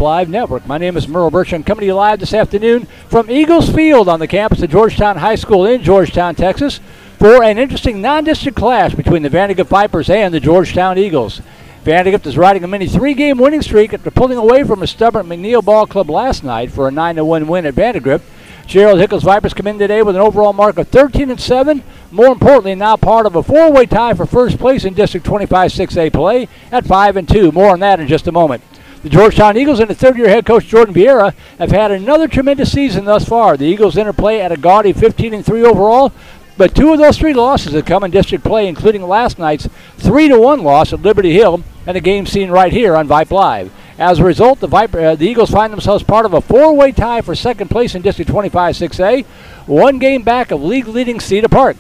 Live Network. My name is Merle Birch. I'm coming to you live this afternoon from Eagles Field on the campus of Georgetown High School in Georgetown, Texas, for an interesting non-district clash between the VANDEGRIFT Vipers and the Georgetown Eagles. VANDEGRIFT is riding a mini 3-game winning streak after pulling away from a stubborn McNeil Ball Club last night for a 9-1 win at VANDEGRIFT. Gerald Hickle's Vipers come in today with an overall mark of 13-7. More importantly, now part of a 4-way tie for first place in District 25 6A play at 5-2. More on that in just a moment. The Georgetown Eagles and the third-year head coach Jordan Vieira have had another tremendous season thus far. The Eagles enter play at a gaudy 15-3 overall, but 2 of those 3 losses have come in district play, including last night's 3-1 loss at Liberty Hill and a game seen right here on Vype Live. As a result, the Eagles find themselves part of a 4-way tie for second place in District 25 6A, 1 game back of league-leading Cedar Park.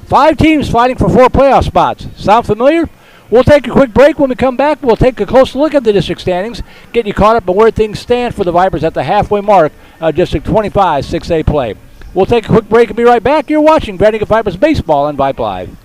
5 teams fighting for 4 playoff spots. Sound familiar? We'll take a quick break. When we come back, we'll take a close look at the district standings, get you caught up on where things stand for the Vipers at the halfway mark of District 25 6A play. We'll take a quick break and be right back. You're watching VANDEGRIFT Vipers Baseball on Vype Live.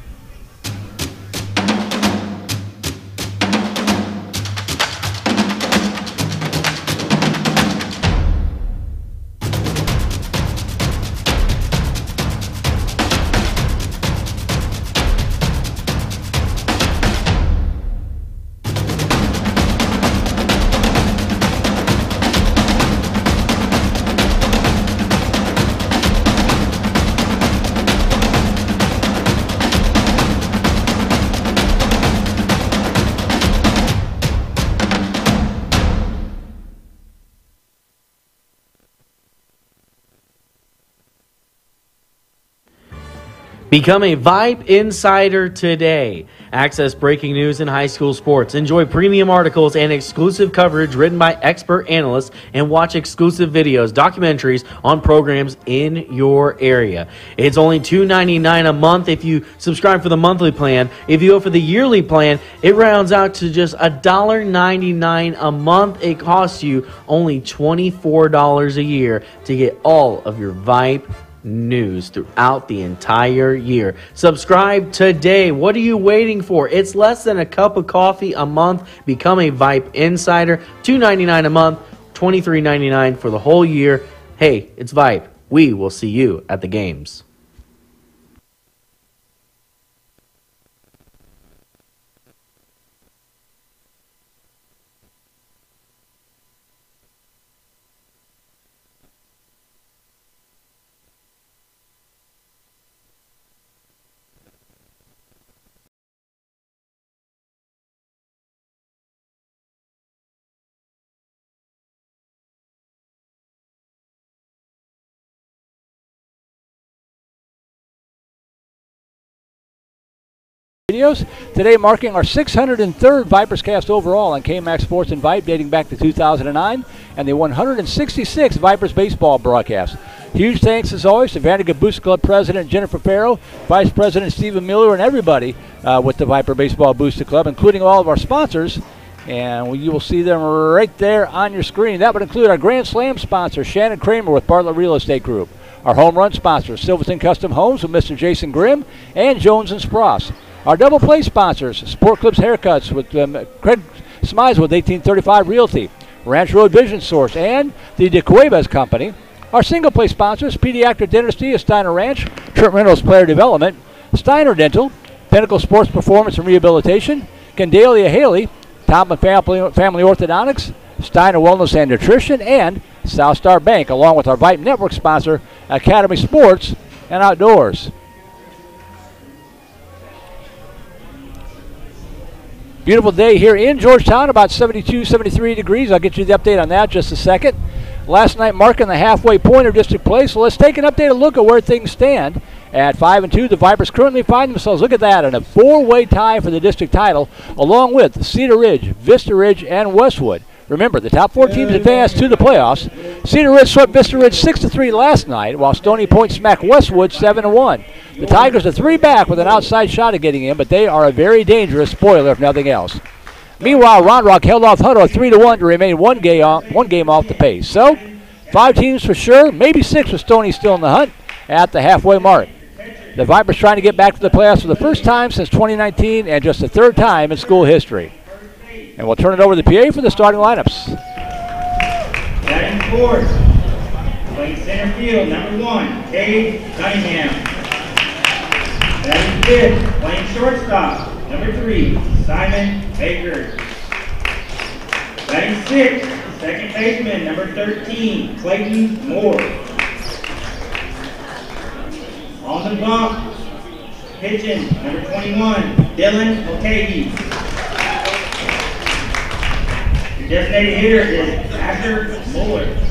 Become a Vype Insider today. Access breaking news in high school sports. Enjoy premium articles and exclusive coverage written by expert analysts, and watch exclusive videos, documentaries on programs in your area. It's only $2.99 a month if you subscribe for the monthly plan. If you go for the yearly plan, it rounds out to just $1.99 a month. It costs you only $24 a year to get all of your Vype news throughout the entire year. Subscribe today. What are you waiting for? It's less than a cup of coffee a month. Become a Vype Insider. $2.99 a month, $23.99 for the whole year. Hey, it's Vype. We will see you at the games. Videos today marking our 603rd Vipers cast overall on KMAX Sports and Vype, dating back to 2009, and the 166th Vipers baseball broadcast. Huge thanks as always to VANDEGRIFT Booster Club President Jennifer Farrow, Vice President Stephen Miller, and everybody with the Viper Baseball Booster Club, including all of our sponsors. And you will see them right there on your screen. That would include our Grand Slam sponsor, Shannon Kramer with Bartlett Real Estate Group. Our home run sponsors, Silverton Custom Homes with Mr. Jason Grimm and Jones and Spross. Our double play sponsors, Sport Clips Haircuts with Craig Smize with 1835 Realty, Ranch Road Vision Source, and the De Cuevas Company. Our single play sponsors, Pediatric Dentistry of Steiner Ranch, Trent Reynolds Player Development, Steiner Dental, Pinnacle Sports Performance and Rehabilitation, Candalia Haley, Thompson Family Orthodontics, Steiner Wellness and Nutrition, and South Star Bank, along with our Vype Network sponsor, Academy Sports and Outdoors. Beautiful day here in Georgetown, about 72, 73 degrees. I'll get you the update on that in just a second. Last night marking the halfway point of district play, so let's take an updated look at where things stand. At 5-2, the Vipers currently find themselves, look at that, in a 4-way tie for the district title, along with Cedar Ridge, Vista Ridge, and Westwood. Remember, the top 4 teams advanced to the playoffs. Cedar Ridge swept Vista Ridge 6-3 last night, while Stony Point smacked Westwood 7-1. The Tigers are 3 back with an outside shot at getting in, but they are a very dangerous spoiler if nothing else. Meanwhile, Round Rock held off Hutto 3-1 to remain one game off the pace. So, 5 teams for sure, maybe 6 with Stony still in the hunt at the halfway mark. The Vipers trying to get back to the playoffs for the first time since 2019 and just the 3rd time in school history. And we'll turn it over to the PA for the starting lineups. fourth. Playing center field, number 1, Cade Cunningham. Batting fifth, playing shortstop, number 3, Simon Baker. Batting sixth, second baseman, number 13, Clayton Moore. On the bump, pitching, number 21, Dylan Mulcahy. Your designated hitter is Asher Mueller.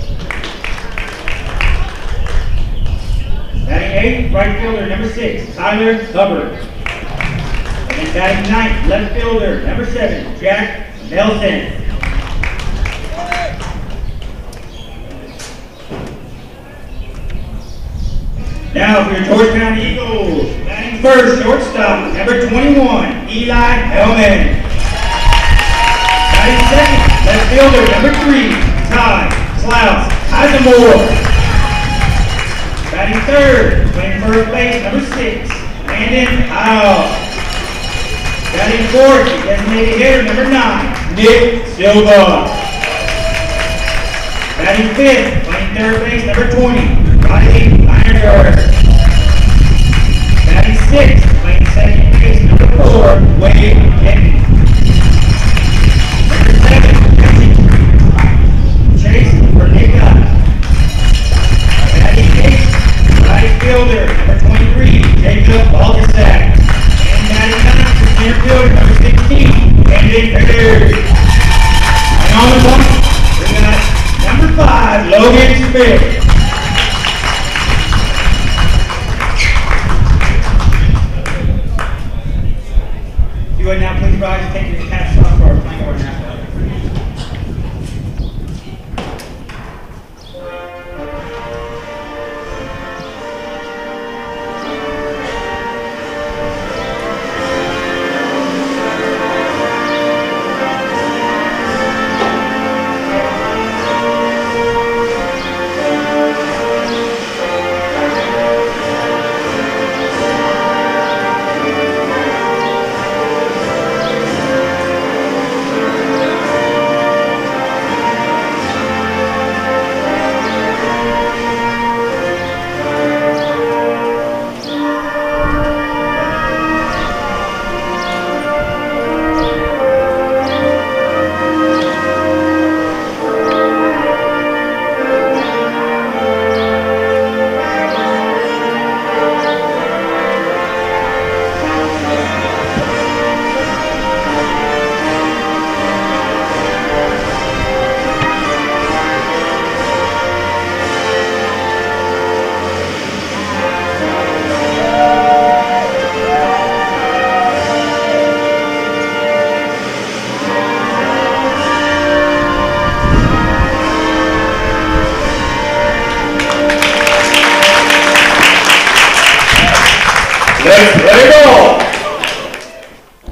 Batting eighth, right fielder, number 6, Tyler Hubbard. And then batting ninth, left fielder, number 7, Jack Nelson. Now for your Georgetown Eagles, batting first, shortstop, number 21, Eli Hellman. Batting second, left fielder, number 3, Ty Klaus Eisenmore. Batting third, playing first base, number 6, Landon Howell. Batting fourth, designated hitter, number 9, Nick Silva. Batting fifth, playing third base, number 20, Rodney Leininger. Batting sixth, playing second base, number 4, Wade Denton. Number 7, Chase Bernica. Batting eighth, right fielder, number 23, Jacob Baldasac. And batting ninth, center fielder, number 16, Brandon Beard. And on the bump, we got number 5, Logan Smith. If you would now please rise and take your caps off for our playing order now.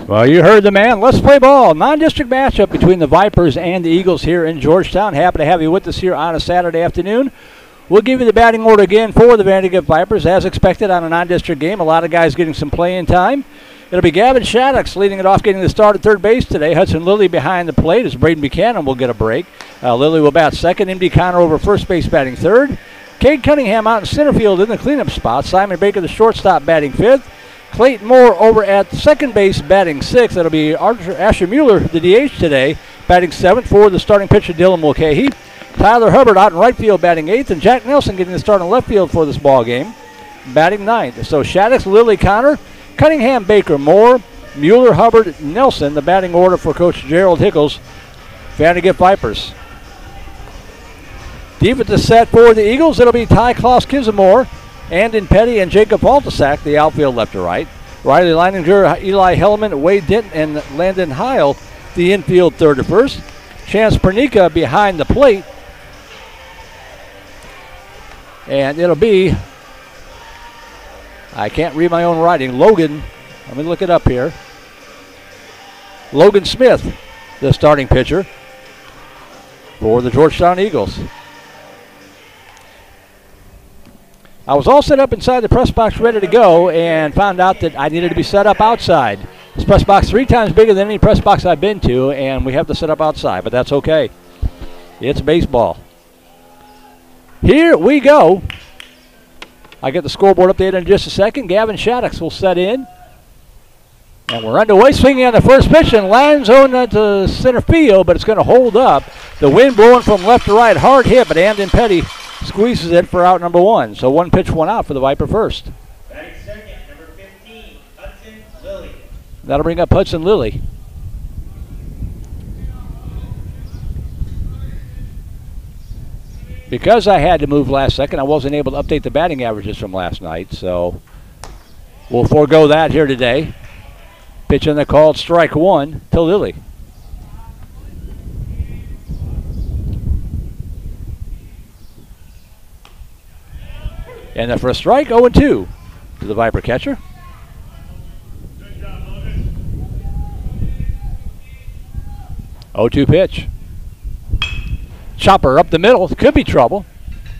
Well, you heard the man. Let's play ball. Non-district matchup between the Vipers and the Eagles here in Georgetown. Happy to have you with us here on a Saturday afternoon. We'll give you the batting order again for the VandeGrift Vipers. As expected on a non-district game, a lot of guys getting some playing time. It'll be Gavin Shaddix leading it off, getting the start at third base today. Hudson Lilly behind the plate as Braden Buchanan will get a break. Lilly will bat second. M.D. Connor over first base batting third. Cade Cunningham out in center field in the cleanup spot. Simon Baker, the shortstop, batting fifth. Clayton Moore over at second base batting sixth. That'll be Asher Mueller, the DH today, batting seventh for the starting pitcher Dylan Mulcahy. Tyler Hubbard out in right field batting eighth, and Jack Nelson getting the start in left field for this ball game, batting ninth. So Shaddix, Lilly, Connor, Cunningham, Baker, Moore, Mueller, Hubbard, Nelson, the batting order for Coach Gerald Hickles, VandeGrift Vipers. Deep at the set for the Eagles, it'll be Ty Klaus Kizamore, Andon Petty, and Jacob Baltasac, the outfield left to right. Riley Leininger, Eli Hellman, Wade Denton, and Landon Heil, the infield third to first. Chance Pernica behind the plate. And it'll be, I can't read my own writing, Logan, let me look it up here. Logan Smith, the starting pitcher for the Georgetown Eagles. I was all set up inside the press box ready to go and found out that I needed to be set up outside. This press box 3 times bigger than any press box I've been to, and we have to set up outside, but that's okay. It's baseball. Here we go. I get the scoreboard update in just a second. Gavin Shaddix will set in. And we're underway, swinging on the first pitch, and lands on to center field, but it's going to hold up. The wind blowing from left to right, hard hit, but Amden Petty squeezes it for out number 1. So 1 pitch, 1 out for the Viper first. Batting second, number 15, Hudson Lilly. That'll bring up Hudson Lilly. Because I had to move last second, I wasn't able to update the batting averages from last night, so we'll forego that here today. Pitch in the called strike 1 to Lilly. And the first strike, 0-2 to the Viper catcher. Good job, Logan. 0-2 pitch. Chopper up the middle, could be trouble.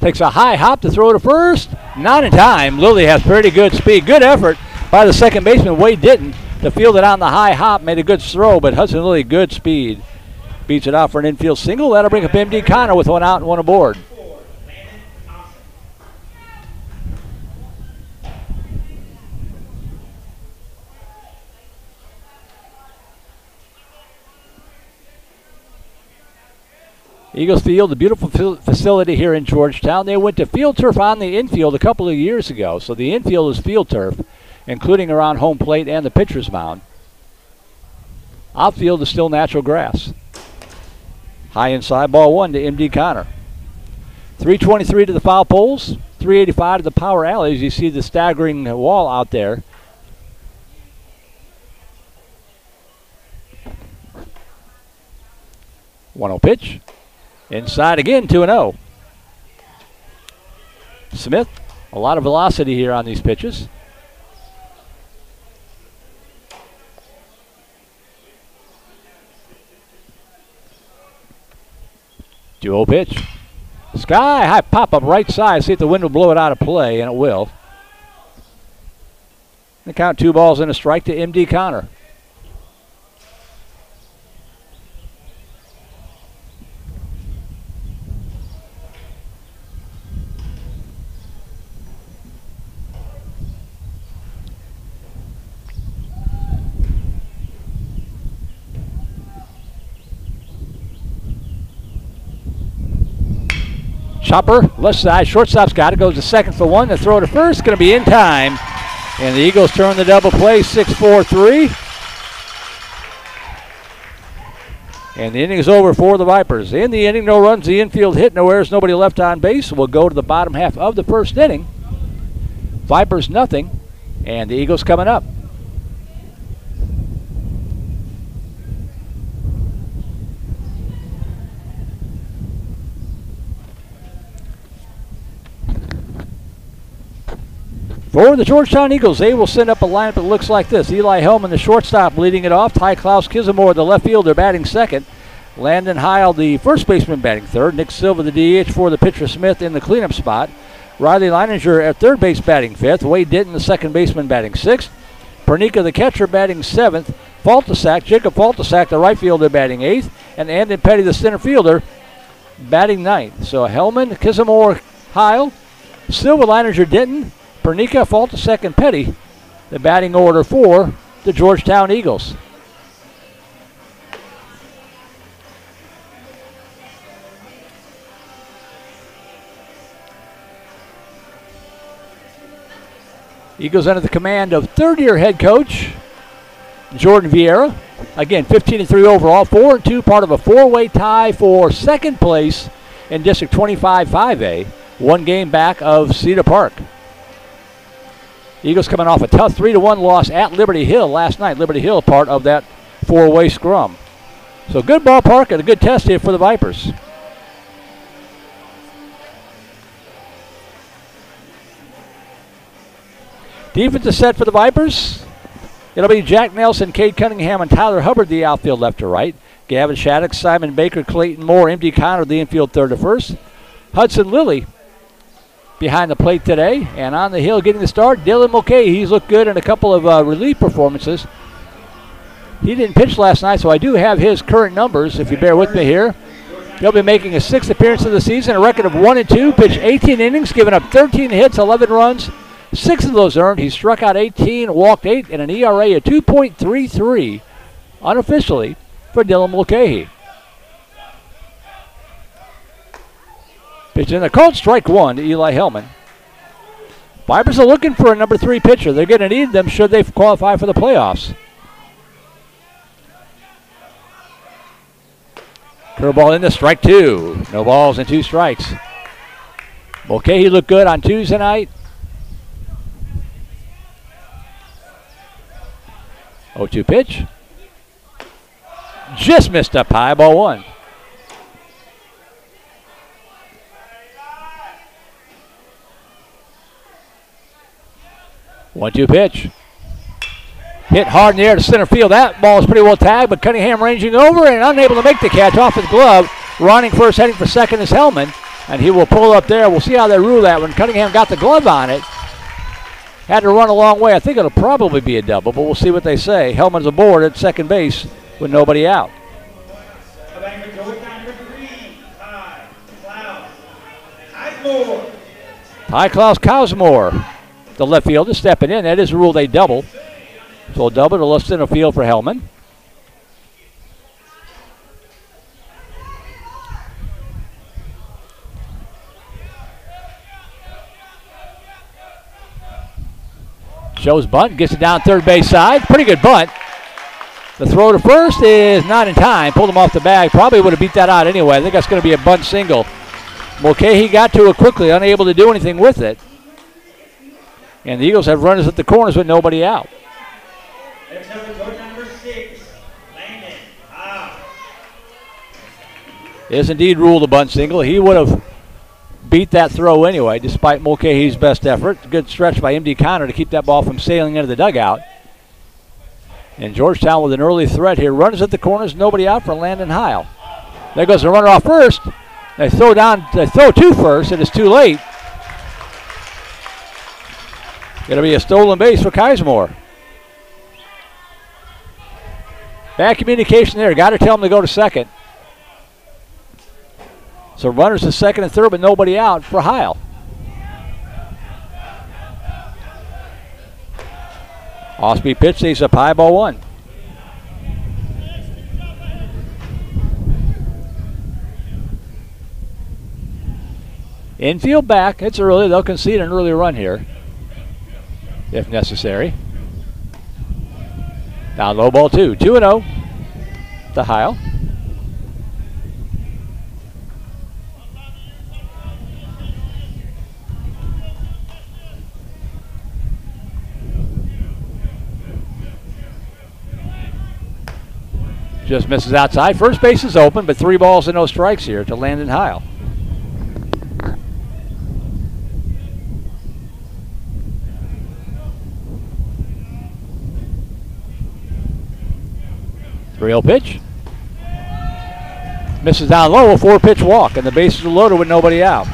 Takes a high hop to throw to first. Not in time. Lilly has pretty good speed. Good effort by the second baseman, Wade Ditton, to field it on the high hop. Made a good throw, but Hudson Lilly, good speed. Beats it out for an infield single. That'll bring up M.D. Connor with 1 out and 1 aboard. Eagles Field, a beautiful facility here in Georgetown. They went to field turf on the infield a couple of years ago. So the infield is field turf, including around home plate and the pitcher's mound. Outfield is still natural grass. High inside, ball 1 to M.D. Connor. 323 to the foul poles, 385 to the power alleys. You see the staggering wall out there. One-0 pitch. Inside again, 2-0. Smith, a lot of velocity here on these pitches. Duo pitch. Sky high pop up right side. See if the wind will blow it out of play, and it will. The count 2 balls and a strike to M.D. Connor. Chopper, left side, shortstop's got it, goes to second for 1. The throw to first, going to be in time. And the Eagles turn the double play, 6-4-3. And the inning is over for the Vipers. In the inning, no runs, the infield hit, no errors, nobody left on base. We'll go to the bottom half of the first inning. Vipers nothing, and the Eagles coming up. For the Georgetown Eagles, they will send up a lineup that looks like this. Eli Hellman, the shortstop, leading it off. Ty Klaus Kizamore, the left fielder, batting second. Landon Heil, the first baseman, batting third. Nick Silva, the DH, for the pitcher Smith in the cleanup spot. Riley Leininger at third base, batting fifth. Wade Ditton, the second baseman, batting sixth. Pernica, the catcher, batting seventh. Jacob Faltasak, the right fielder, batting eighth. And Amden Petty, the center fielder, batting ninth. So Hellman, Kizamore, Heil, Silva, Leininger, Ditton, Pernica, Faltasak, and Petty, the batting order for the Georgetown Eagles. Eagles under the command of third-year head coach Jordan Vieira. Again, 15-3 overall, 4-2, part of a four-way tie for second place in District 25 5A, 1 game back of Cedar Park. Eagles coming off a tough 3-1 loss at Liberty Hill last night. Liberty Hill part of that four-way scrum. So good ballpark and a good test here for the Vipers. Defense is set for the Vipers. It'll be Jack Nelson, Cade Cunningham, and Tyler Hubbard, the outfield left to right. Gavin Shattuck, Simon Baker, Clayton Moore, M.D. Connor, the infield third to first. Hudson Lilly behind the plate today, and on the hill getting the start, Dylan Mulcahy. He's looked good in a couple of relief performances. He didn't pitch last night, so I do have his current numbers, if you bear with me here. He'll be making his 6th appearance of the season, a record of 1-2, pitched 18 innings, giving up 13 hits, 11 runs, 6 of those earned. He struck out 18, walked 8, and an ERA of 2.33 unofficially for Dylan Mulcahy. Pitch in the called strike 1 to Eli Hellman. Vipers are looking for a number 3 pitcher. They're going to need them should they qualify for the playoffs. Curveball in the strike 2. No balls and 2 strikes. Mulcahy looked good on Tuesday night. 0-2 pitch. Just missed up high, ball 1. One-two pitch. Hit hard in the air to center field. That ball is pretty well tagged, but Cunningham ranging over and unable to make the catch off his glove. Running first, heading for second is Hellman, and he will pull up there. We'll see how they rule that when Cunningham got the glove on it. Had to run a long way. I think it'll probably be a double, but we'll see what they say. Hellman's aboard at second base with nobody out. Ty Klaus Cosmore, the left fielder, stepping in. That is the rule, they double. So a double to left center field for Hellman. Shows bunt, gets it down third base side. Pretty good bunt. The throw to first is not in time. Pulled him off the bag. Probably would have beat that out anyway. I think that's going to be a bunt single. Mulcahy got to it quickly, unable to do anything with it. And the Eagles have runners at the corners with nobody out. Number 6, Landon. Is indeed ruled a bunt single. He would have beat that throw anyway, despite Mulcahy's best effort. Good stretch by M.D. Connor to keep that ball from sailing into the dugout. And Georgetown with an early threat here. Runners at the corners, nobody out for Landon Heil. There goes the runner off first. They throw to first. It is too late. Going to be a stolen base for Kismore. Bad communication there. Got to tell him to go to second. So runners to second and third, but nobody out for Heil. Off-speed pitch, stays up high, ball 1. Infield back. It's early. They'll concede an early run here, if necessary. Down low, ball 2. 2-0 to Heil. Just misses outside. First base is open, but 3 balls and no strikes here to Landon Heil. Real pitch. Misses down low, a 4-pitch walk, and the bases are loaded with nobody out.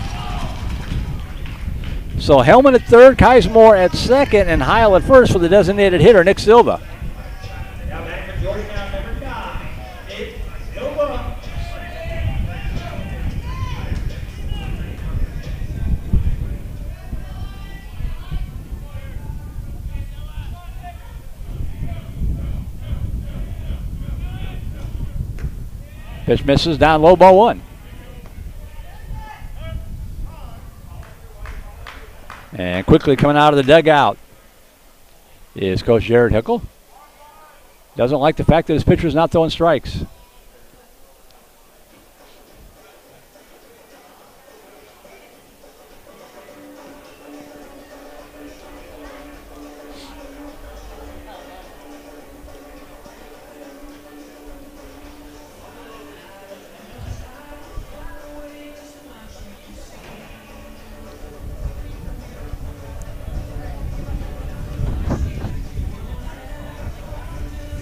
So Hellman at third, Kismore at second, and Heil at first for the designated hitter, Nick Silva. Now back for Georgetown, number 9, Nick Silva. Pitch misses down low, ball 1. And quickly coming out of the dugout is Coach Jared Hickel. Doesn't like the fact that his pitcher's not throwing strikes.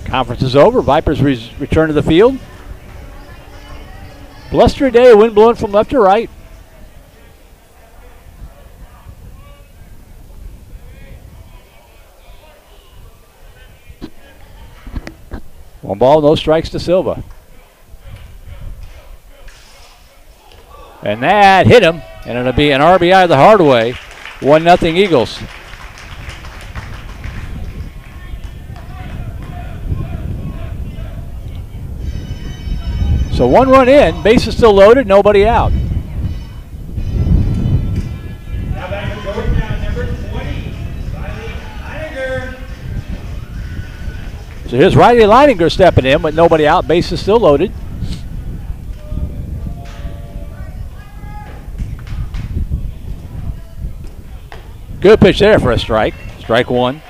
Conference is over. Vipers return to the field. Blustery day, wind blowing from left to right. One ball, no strikes to Silva. And that hit him, and it'll be an RBI the hard way. 1-0 Eagles. So 1 run in, base is still loaded, nobody out. Now back to Georgetown, number 20, Riley Leininger. So here's Riley Leininger stepping in with nobody out, base is still loaded. Good pitch there for a strike. Strike 1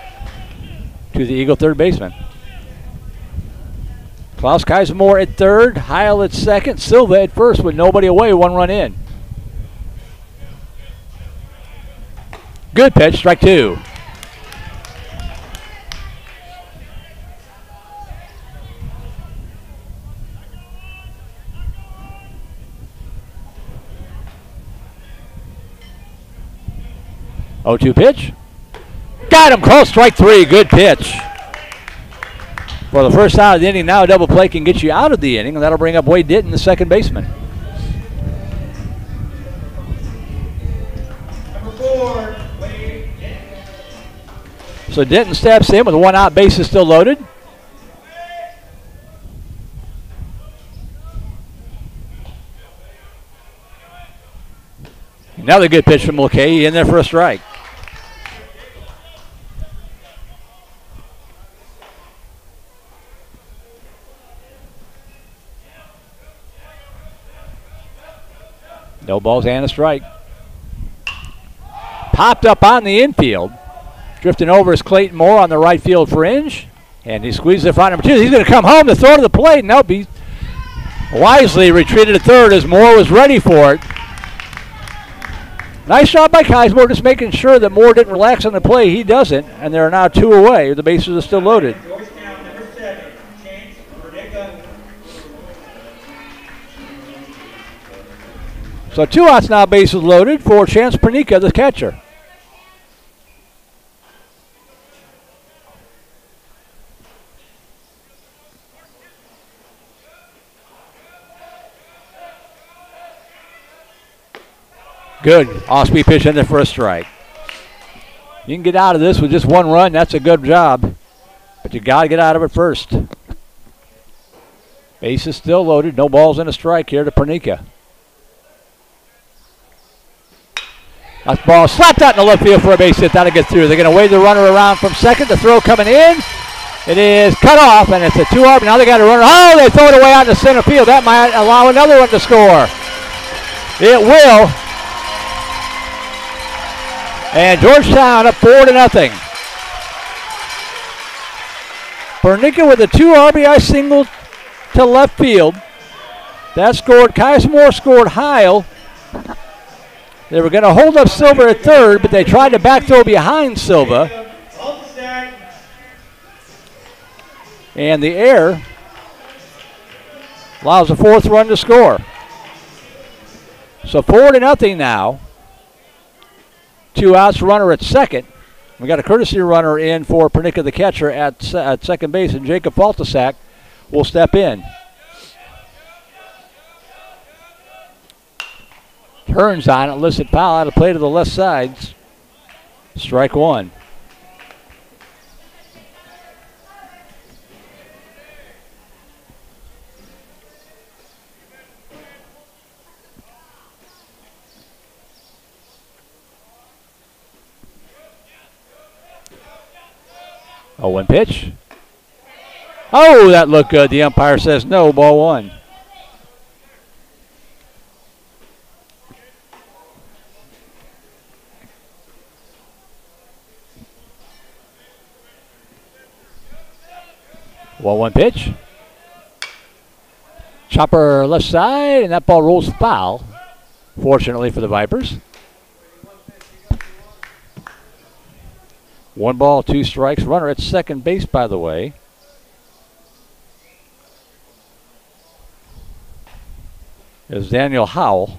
to the Eagle third baseman. Klaus Kaisermore at third, Heil at second, Silva at first with nobody away, 1 run in. Good pitch, strike 2. Oh-2 pitch. Got him, close, strike 3, good pitch. For the first out of the inning, now a double play can get you out of the inning, and that'll bring up Wade Ditton, the second baseman. Number 4, Wade Ditton. So Ditton steps in with 1 out, base is still loaded. Another good pitch from Mulcahy in there for a strike. No balls and a strike. Popped up on the infield. Drifting over is Clayton Moore on the right field fringe. And he squeezes it front number 2. He's going to come home to throw to the plate. Nope, he wisely retreated to third as Moore was ready for it. Nice job by Kaisermore, just making sure that Moore didn't relax on the play. He doesn't, and there are now 2 away. The bases are still loaded. Georgetown, number 7, Chance Verdicka. So 2 outs now, bases loaded for Chance Pernica, the catcher. Good off-speed pitch in there for a strike. You can get out of this with just 1 run. That's a good job. But you got to get out of it first. Base is still loaded. No balls and a strike here to Pernica. That ball slapped out in the left field for a base hit. That'll get through. They're going to wave the runner around from second. The throw coming in. It is cut off, and it's a 2-RBI. Now they got a runner. Oh, they throw it away out in the center field. That might allow another one to score. It will. And Georgetown up 4-0. Pernica with a 2-RBI single to left field. That scored. Kaisermore scored Heil. They were going to hold up Silva at third, but they tried to back throw behind Silva. And the error allows the 4th run to score. So 4-0 now. 2 outs, runner at second. We got a courtesy runner in for Pernica, the catcher, at second base, and Jacob Faltasak will step in. Turns on it, illicit foul out of play to the left side. Strike 1. Oh, 1 pitch. Oh, that looked good. The umpire says no, ball 1. Well, 1 pitch. Chopper left side, and that ball rolls foul, fortunately for the Vipers. 1 ball, 2 strikes. Runner at second base, by the way. Is Daniel Howell.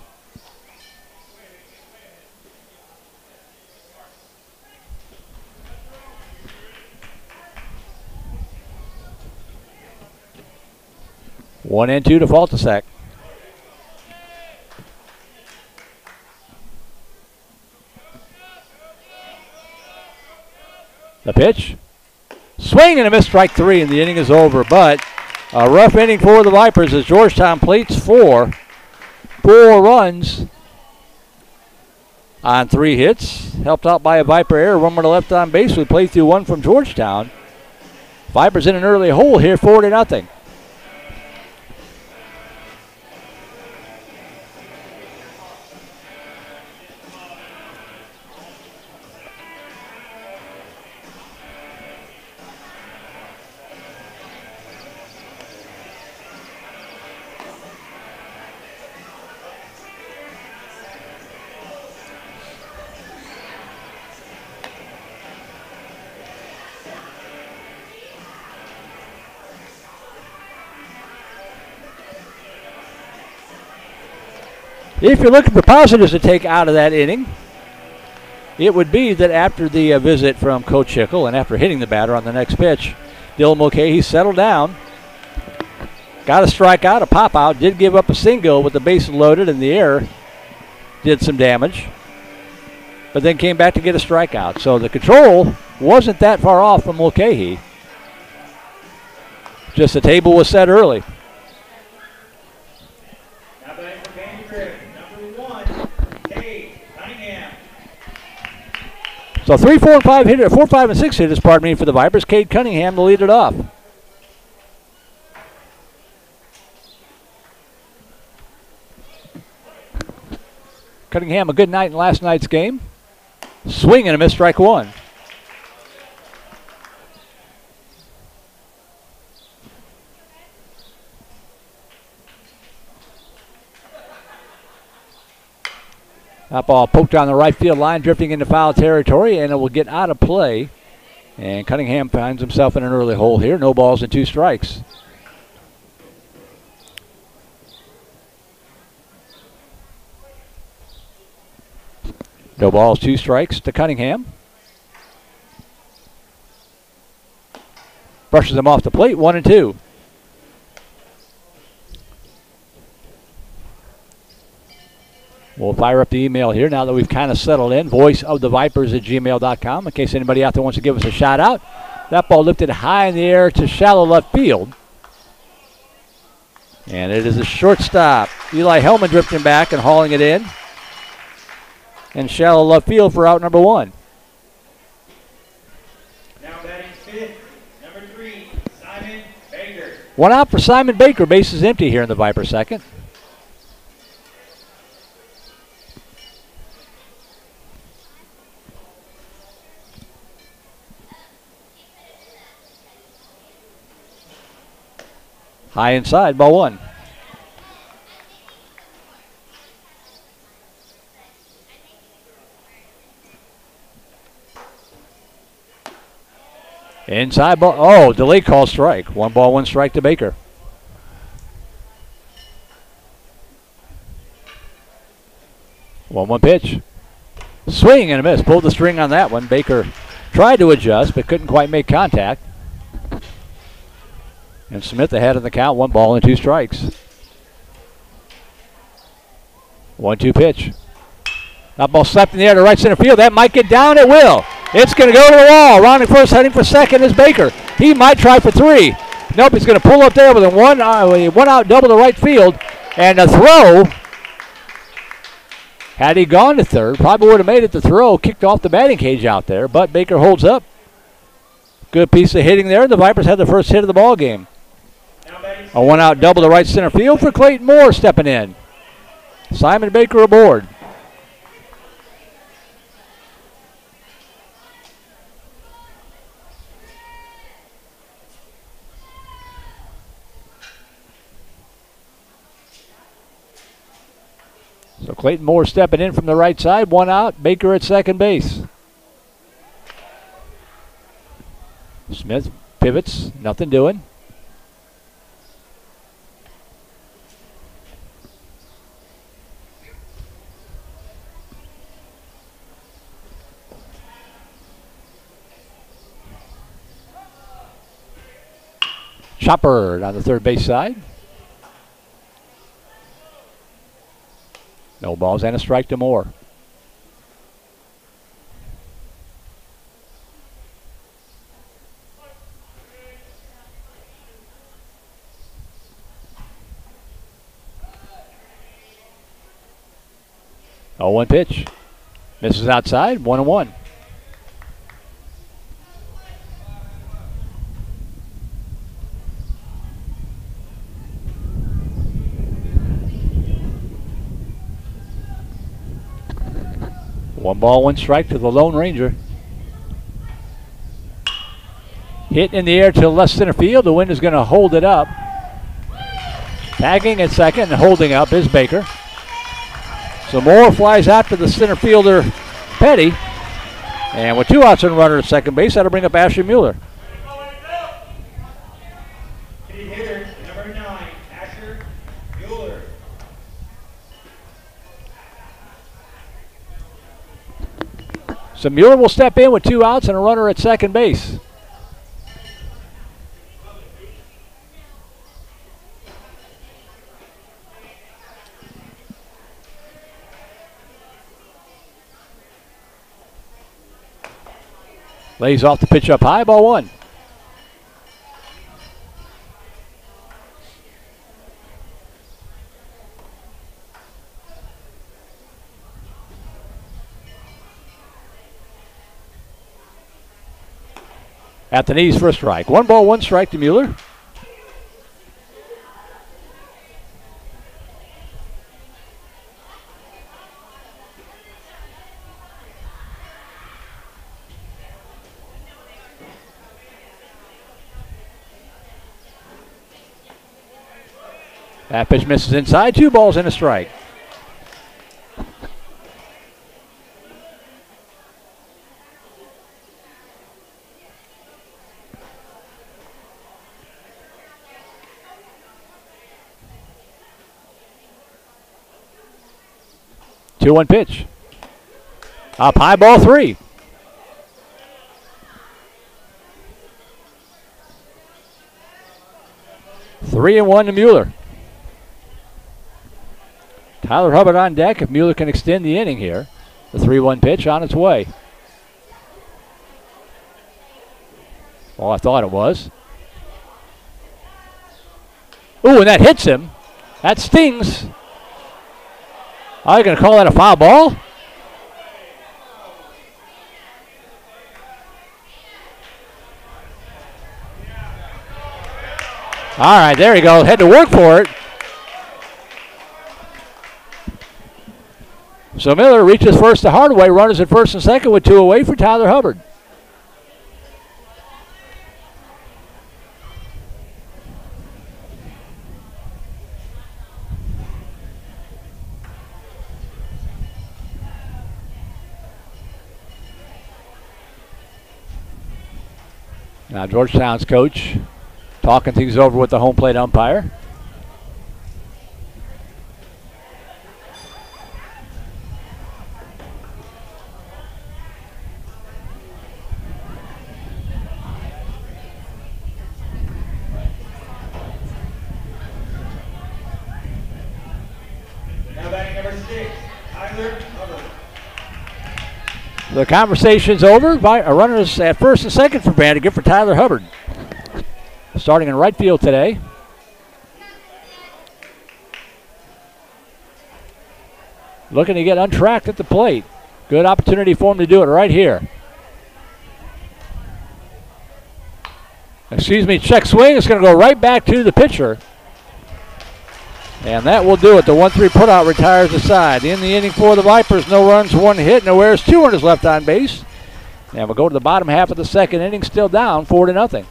One and 2 to Faltasak. The pitch. Swing and a miss, strike 3, and the inning is over. But a rough inning for the Vipers as Georgetown plates 4 runs on 3 hits. Helped out by a Viper error. One more to left on base. We play through 1 from Georgetown. Vipers in an early hole here, 4-0. If you're looking for positives to take out of that inning, it would be that after the visit from Coach Hickle and after hitting the batter on the next pitch, Dylan Mulcahy settled down, got a strikeout, a pop-out, did give up a single with the bases loaded and the error did some damage, but then came back to get a strikeout. So the control wasn't that far off from Mulcahy. Just the table was set early. So 3, 4, and 5 hitters, 4, 5, and 6 hitters, pardon me, for the Vipers. Cade Cunningham to lead it off. Cunningham, a good night in last night's game. Swing and a miss, strike 1. That ball poked on the right field line, drifting into foul territory, and it will get out of play. And Cunningham finds himself in an early hole here. No balls and 2 strikes. No balls, 2 strikes to Cunningham. Brushes them off the plate, 1 and 2. We'll fire up the email here now that we've kind of settled in. voiceofthevipers@gmail.com in case anybody out there wants to give us a shout out. That ball lifted high in the air to shallow left field. And it is a shortstop. Eli Hellman drifting back and hauling it in. And shallow left field for out number 1. Now batting 5th, number 3, Simon Baker. 1 out for Simon Baker. Base is empty here in the Viper second. High inside, ball 1. Inside ball. Oh, delay call strike. 1 ball, 1 strike to Baker. One pitch. Swing and a miss. Pulled the string on that one. Baker tried to adjust, but couldn't quite make contact. And Smith ahead of the count, 1 ball and 2 strikes. 1-2 pitch. That ball slapped in the air to right center field. That might get down. It will. It's going to go to the wall. Rounding first, heading for second is Baker. He might try for 3. Nope, he's going to pull up there with a one out double to right field. And a throw. Had he gone to third, probably would have made it the throw. Kicked off the batting cage out there, but Baker holds up. Good piece of hitting there. The Vipers had the first hit of the ball game. A 1 out double to right center field for Clayton Moore stepping in. Simon Baker aboard. So Clayton Moore stepping in from the right side. 1 out. Baker at second base. Smith pivots. Nothing doing. Chopper on the third base side. No balls and a strike to Moore. 0-1 pitch. Misses outside, 1-1. One ball, one strike to the Lone Ranger. Hit in the air to left center field. The wind is going to hold it up. Tagging at second and holding up is Baker. So Moore flies out to the center fielder, Petty. And with 2 outs and a runner at second base, that'll bring up Ashley Mueller. Hitter, number 9, Asher Mueller. So Mueller will step in with 2 outs and a runner at second base. Lays off the pitch up high, ball 1. At the knees for a strike. 1 ball, 1 strike to Mueller. That pitch misses inside. 2 balls and a strike. Two one pitch. Up high, ball 3. Three and 1 to Mueller. Tyler Hubbard on deck if Mueller can extend the inning here. The 3-1 pitch on its way. Well, I thought it was. Ooh, and that hits him. That stings. Are you going to call that a foul ball? All right, there you go. Had to work for it. So Miller reaches first the hard way. Runners at first and second with 2 away for Tyler Hubbard. Now Georgetown's coach talking things over with the home plate umpire. Now batting number 6, Tyler Hubbard. The conversation's over. Runners at first and second for VANDEGRIFT for Tyler Hubbard. Starting in right field today. Looking to get untracked at the plate. Good opportunity for him to do it right here. Excuse me, check swing. It's going to go right back to the pitcher. And that will do it. The 1-3 putout retires the side. In the inning for the Vipers, no runs, 1 hit, no errors, 2 runners left on base. And we'll go to the bottom half of the second inning, still down 4-0.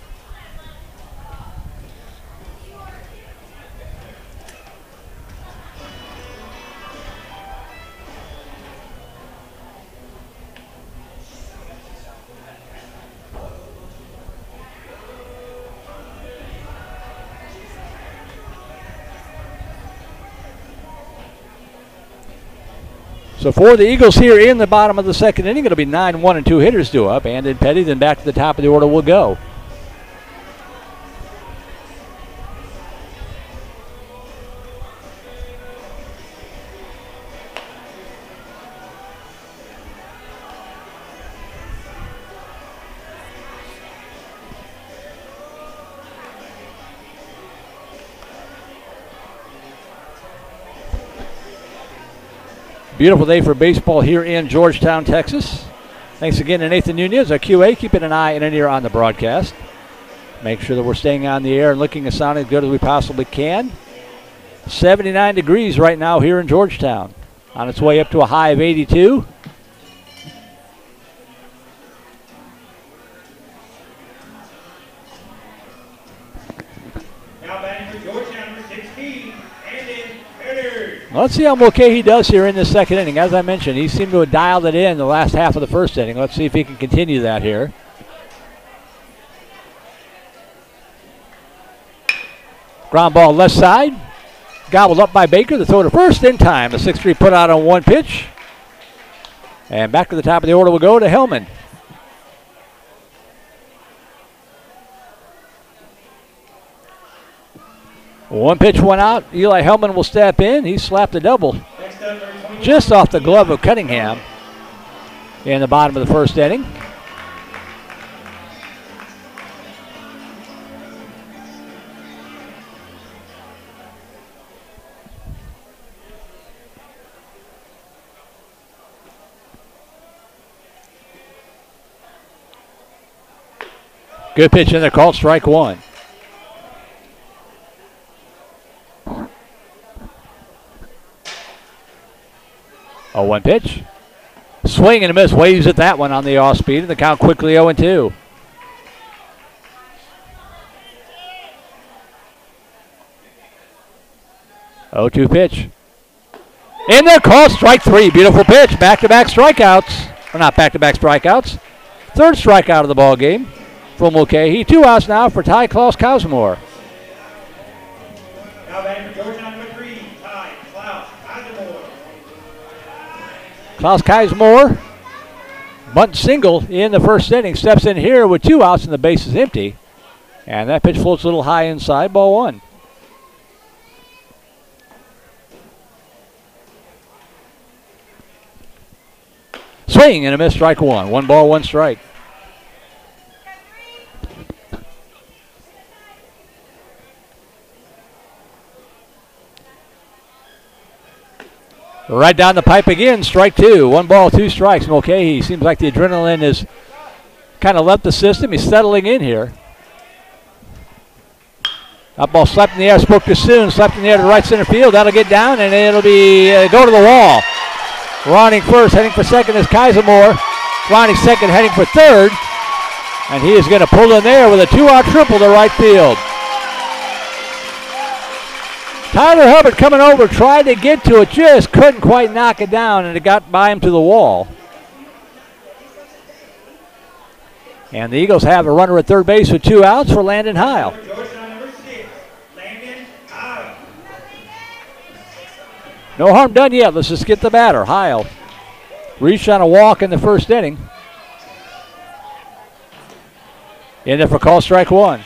So for the Eagles here in the bottom of the second inning, it'll be 9-1 and 2 hitters due up. And in Petty, then back to the top of the order will go. Beautiful day for baseball here in Georgetown, Texas. Thanks again to Nathan Nunez, our QA, keeping an eye and an ear on the broadcast. Make sure that we're staying on the air and looking and sounding as good as we possibly can. 79 degrees right now here in Georgetown. On its way up to a high of 82. Now batting for Georgetown, number 16, Landon Peters. Let's see how Mulcahy does here in this second inning. As I mentioned, he seemed to have dialed it in the last half of the first inning. Let's see if he can continue that here. Ground ball left side. Gobbled up by Baker. The throw to first in time. The 6-3 put out on one pitch. And back to the top of the order will go to Hellman. One pitch went out. Eli Hellman will step in. He slapped a double just off the glove of Cunningham in the bottom of the first inning. Good pitch in there, called strike one. Oh, one pitch. Swing and a miss. Waves at that one on the off speed, and the count quickly 0-2. Oh, 2 pitch. In there, called strike three. Beautiful pitch. Back-to-back strikeouts. Or not back-to-back strikeouts. Third strikeout of the ball game from Mulcahy. 2 outs now for Ty Klaus Cosmore. Now batting for Georgetown, number 3, Ty Klaus Cosmore. Klaus Cosmore, bunt single in the first inning, steps in here with 2 outs and the base is empty. And that pitch floats a little high inside, ball one. Swing and a miss, strike one. 1 ball, 1 strike. Right down the pipe again, strike 2. 1 ball, 2 strikes. Mulcahy seems like the adrenaline has kind of left the system. He's settling in here. That ball slapped in the air, spoke too soon, slapped in the air to right center field. That'll get down, and it'll be go to the wall. Ronnie first, heading for second is Kaisermore. Ronnie second, heading for third. And he is going to pull in there with a 2-out triple to right field. Tyler Hubbard coming over, tried to get to it, just couldn't quite knock it down, and it got by him to the wall. And the Eagles have a runner at third base with 2 outs for Landon Heil. No harm done yet. Let's just get the batter. Heil reached on a walk in the first inning. In there for call strike 1.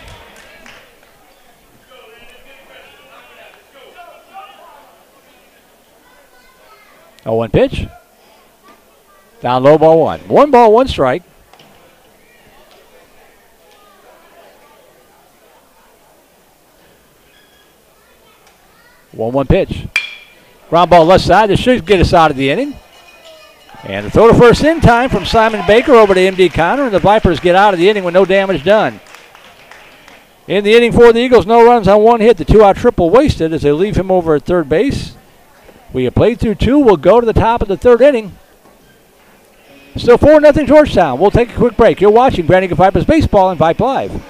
Oh, 1 pitch. Down low, ball 1. 1 ball, 1 strike. One pitch. Ground ball left side. This should get us out of the inning. And the throw to first in time from Simon Baker over to M.D. Connor, and the Vipers get out of the inning with no damage done. In the inning for the Eagles, no runs on 1 hit. The 2-out triple wasted as they leave him over at third base. We have played through 2. We'll go to the top of the third inning. Still 4-0 Georgetown. We'll take a quick break. You're watching Brandon Vipers Baseball on Vype Live.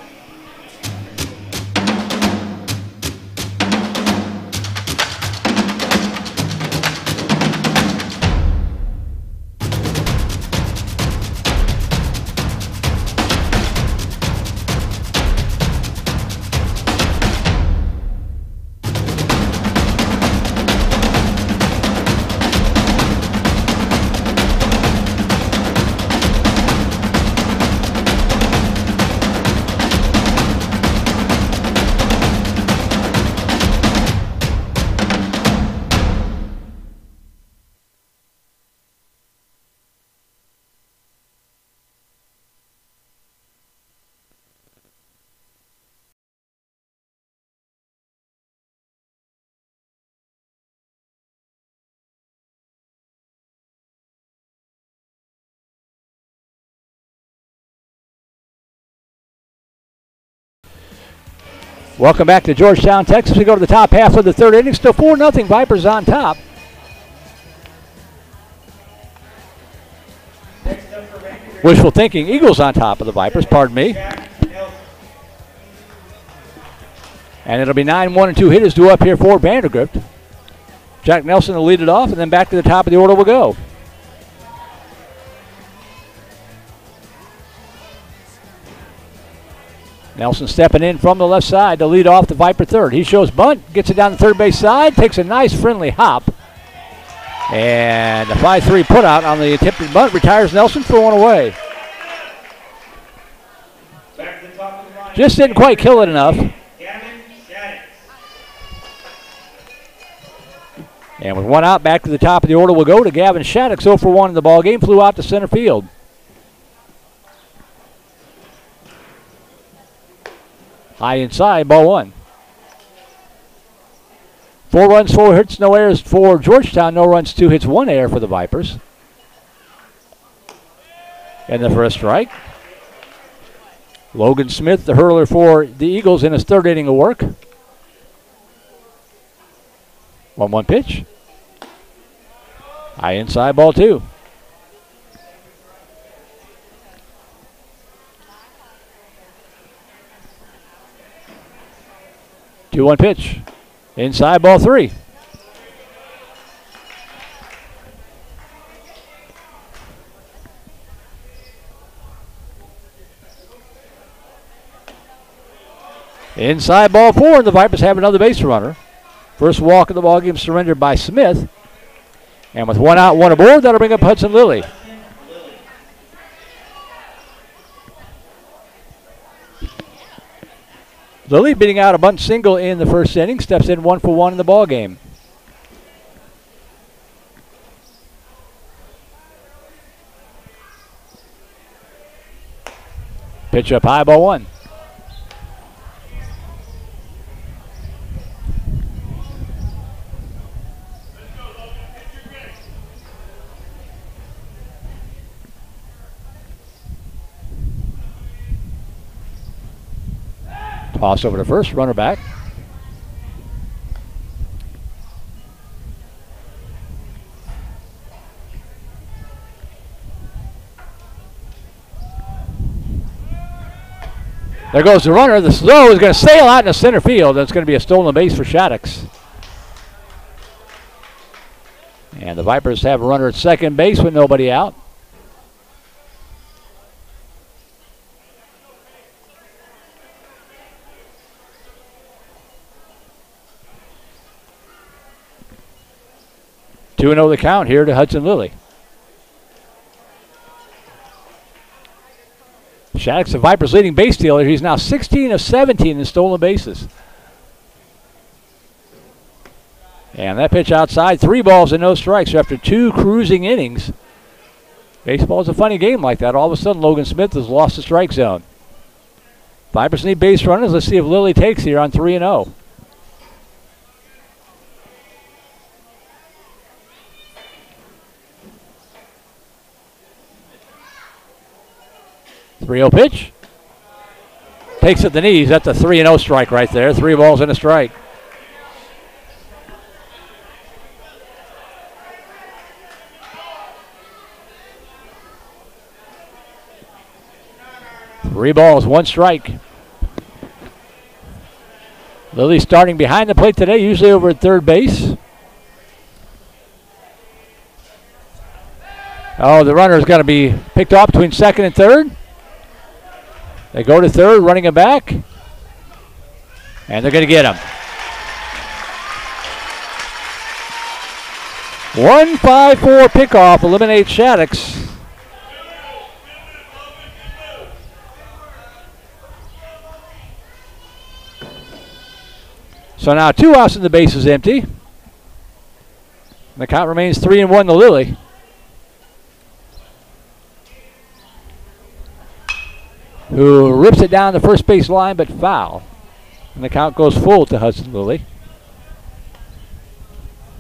Welcome back to Georgetown, Texas. We go to the top half of the third inning. Still 4-0. Vipers on top. Wishful thinking. Eagles on top of the Vipers, pardon me. And it'll be 9-1 and 2 hitters due up here for VANDEGRIFT. Jack Nelson will lead it off, and then back to the top of the order we'll go. Nelson stepping in from the left side to lead off the Viper third. He shows bunt, gets it down the third base side, takes a nice friendly hop. And a 5-3 putout on the attempted bunt retires Nelson for one away. Back to the top of the line. Just didn't quite kill it enough. And with one out, back to the top of the order we'll go to Gavin Shattuck. 0 for 1 in the ball game, flew out to center field. High inside, ball one. 4 runs, 4 hits, no errors for Georgetown. No runs, 2 hits, 1 error for the Vipers. And the first strike. Logan Smith, the hurler for the Eagles in his third inning of work. 1-1 pitch. High inside, ball 2. Two-one pitch. Inside, ball 3. Inside, ball 4, and the Vipers have another base runner. First walk of the ballgame surrendered by Smith. And with 1 out, 1 aboard, that'll bring up Hudson Lilly. Lilly beating out a bunt single in the first inning, steps in 1 for 1 in the ballgame. Pitch up high, ball 1. Toss over to first, runner back. There goes the runner. The throw is going to sail out into center field. That's going to be a stolen base for Shattuck. And the Vipers have a runner at second base with nobody out. Two and 0 the count here to Hudson Lilly. Shattuck's the Vipers' leading base stealer. He's now 16 of 17 in stolen bases. And that pitch outside, 3 balls and no strikes after 2 cruising innings. Baseball's a funny game like that. All of a sudden, Logan Smith has lost the strike zone. Vipers need base runners. Let's see if Lilly takes here on 3 and 0. 3-0 pitch. Takes at the knees. That's a 3-0 strike right there. 3 balls and a strike. Three balls, 1 strike. Lilly starting behind the plate today, usually over at third base. Oh, the runner is going to be picked off between second and third. They go to third, running him back. And they're going to get him. 1-5-4 pickoff eliminates Shattuck. So now 2 outs and the base is empty. The count remains 3-1 to Lilly. Who rips it down the first base line but foul. And the count goes full to Hudson Lilly.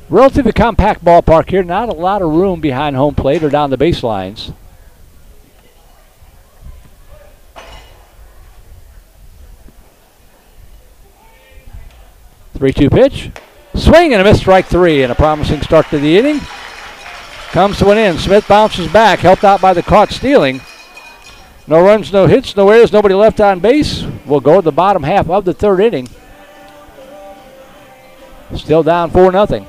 Relatively compact ballpark here. Not a lot of room behind home plate or down the baselines. 3-2 pitch. Swing and a miss, strike 3, and a promising start to the inning. Comes to an end. Smith bounces back, helped out by the caught stealing. No runs, no hits, no errors, nobody left on base. We'll go to the bottom half of the third inning. Still down 4-0.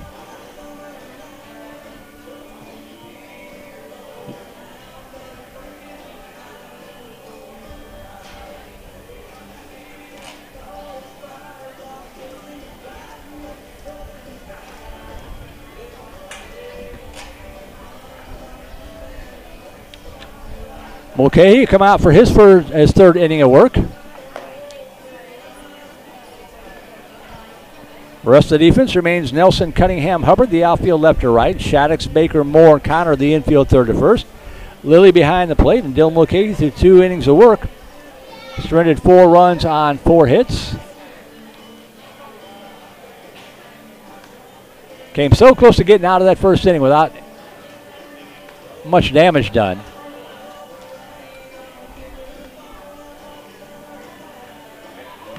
Mulcahy come out for his third inning of work. The rest of the defense remains Nelson, Cunningham, Hubbard, the outfield left to right. Shaddix, Baker, Moore, and Connor, the infield third to first. Lilly behind the plate, and Dylan Mulcahy through 2 innings of work. Surrendered 4 runs on 4 hits. Came so close to getting out of that first inning without much damage done.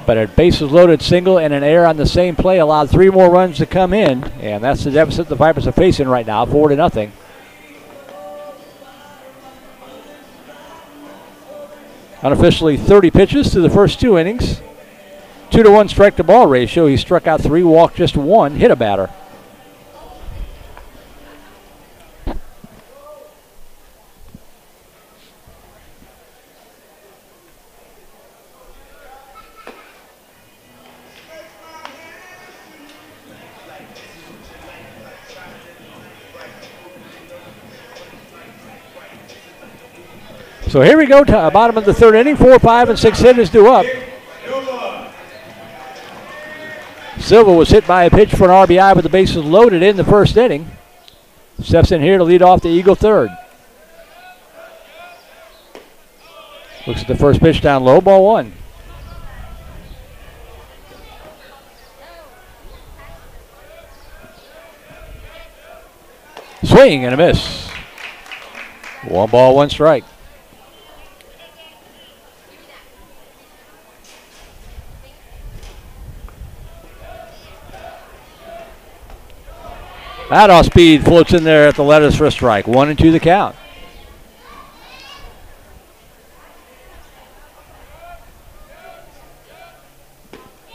But a bases loaded single and an error on the same play allowed 3 more runs to come in, and that's the deficit the Vipers are facing right now, 4-0. Unofficially 30 pitches through the first 2 innings. 2-to-1 strike to ball ratio. He struck out 3, walked just 1, hit a batter. So here we go to the bottom of the third inning. 4, 5, and 6 hitters due up. Silva was hit by a pitch for an RBI with the bases loaded in the first inning. Steps in here to lead off the Eagle third. Looks at the first pitch down low, ball 1. Swing and a miss. 1 ball, 1 strike. That off speed floats in there at the letters for a strike. 1-2 the count.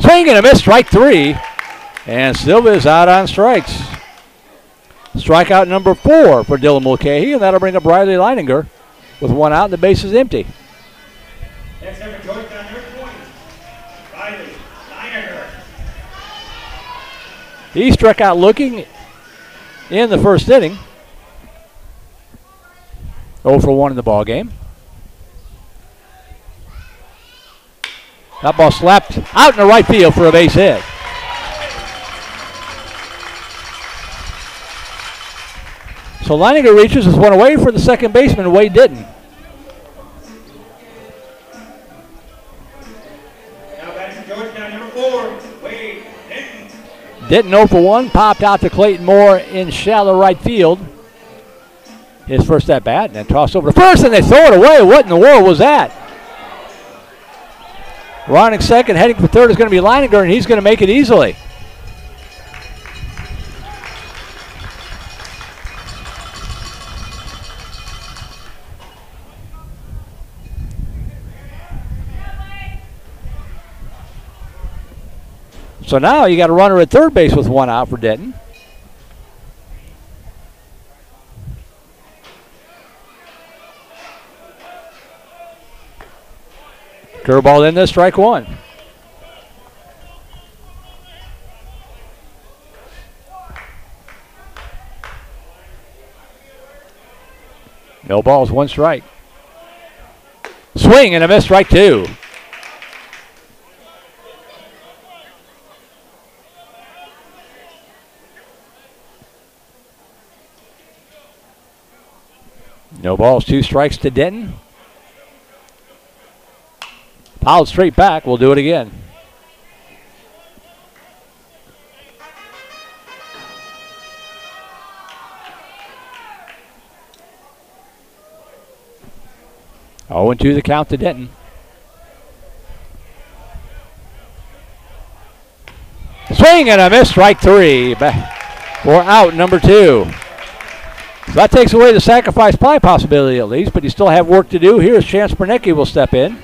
Swing and a miss, strike 3. And Silva is out on strikes. Strikeout number 4 for Dylan Mulcahy, and that'll bring up Riley Leininger with 1 out and the base is empty. Next up for Georgetown, number 20, Riley Leininger. He struck out looking in the first inning. 0 for 1 in the ball game. That ball slapped out in the right field for a base hit. So Leininger reaches with 1 away for the second baseman. Wade didn't. Now back to Georgetown, number 4, Wade Denton. Denton 0 for 1, popped out to Clayton Moore in shallow right field. His first at bat, and then tossed over to first, and they throw it away. What in the world was that? Running second, heading for third is going to be Leininger, and he's going to make it easily. So now you got a runner at third base with 1 out for Denton. Curveball in there, strike 1. No balls, 1 strike. Swing and a miss, strike 2. No balls, 2 strikes to Denton. Fouled straight back. We'll do it again. Oh, 2 the count to Denton. Swing and a miss, strike 3 for out number 2. So that takes away the sacrifice fly possibility at least, but you still have work to do. Here's Chance Pernicki will step in.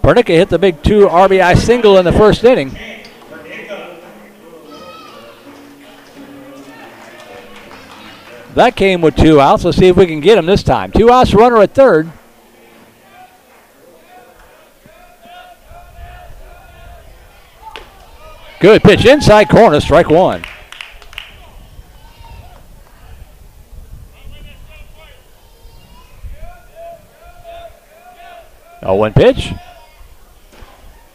Pernicki hit the big 2 RBI single in the first inning. That came with 2 outs. Let's see if we can get him this time. 2 outs, runner at third. Good pitch inside corner, strike 1. 0-1 pitch.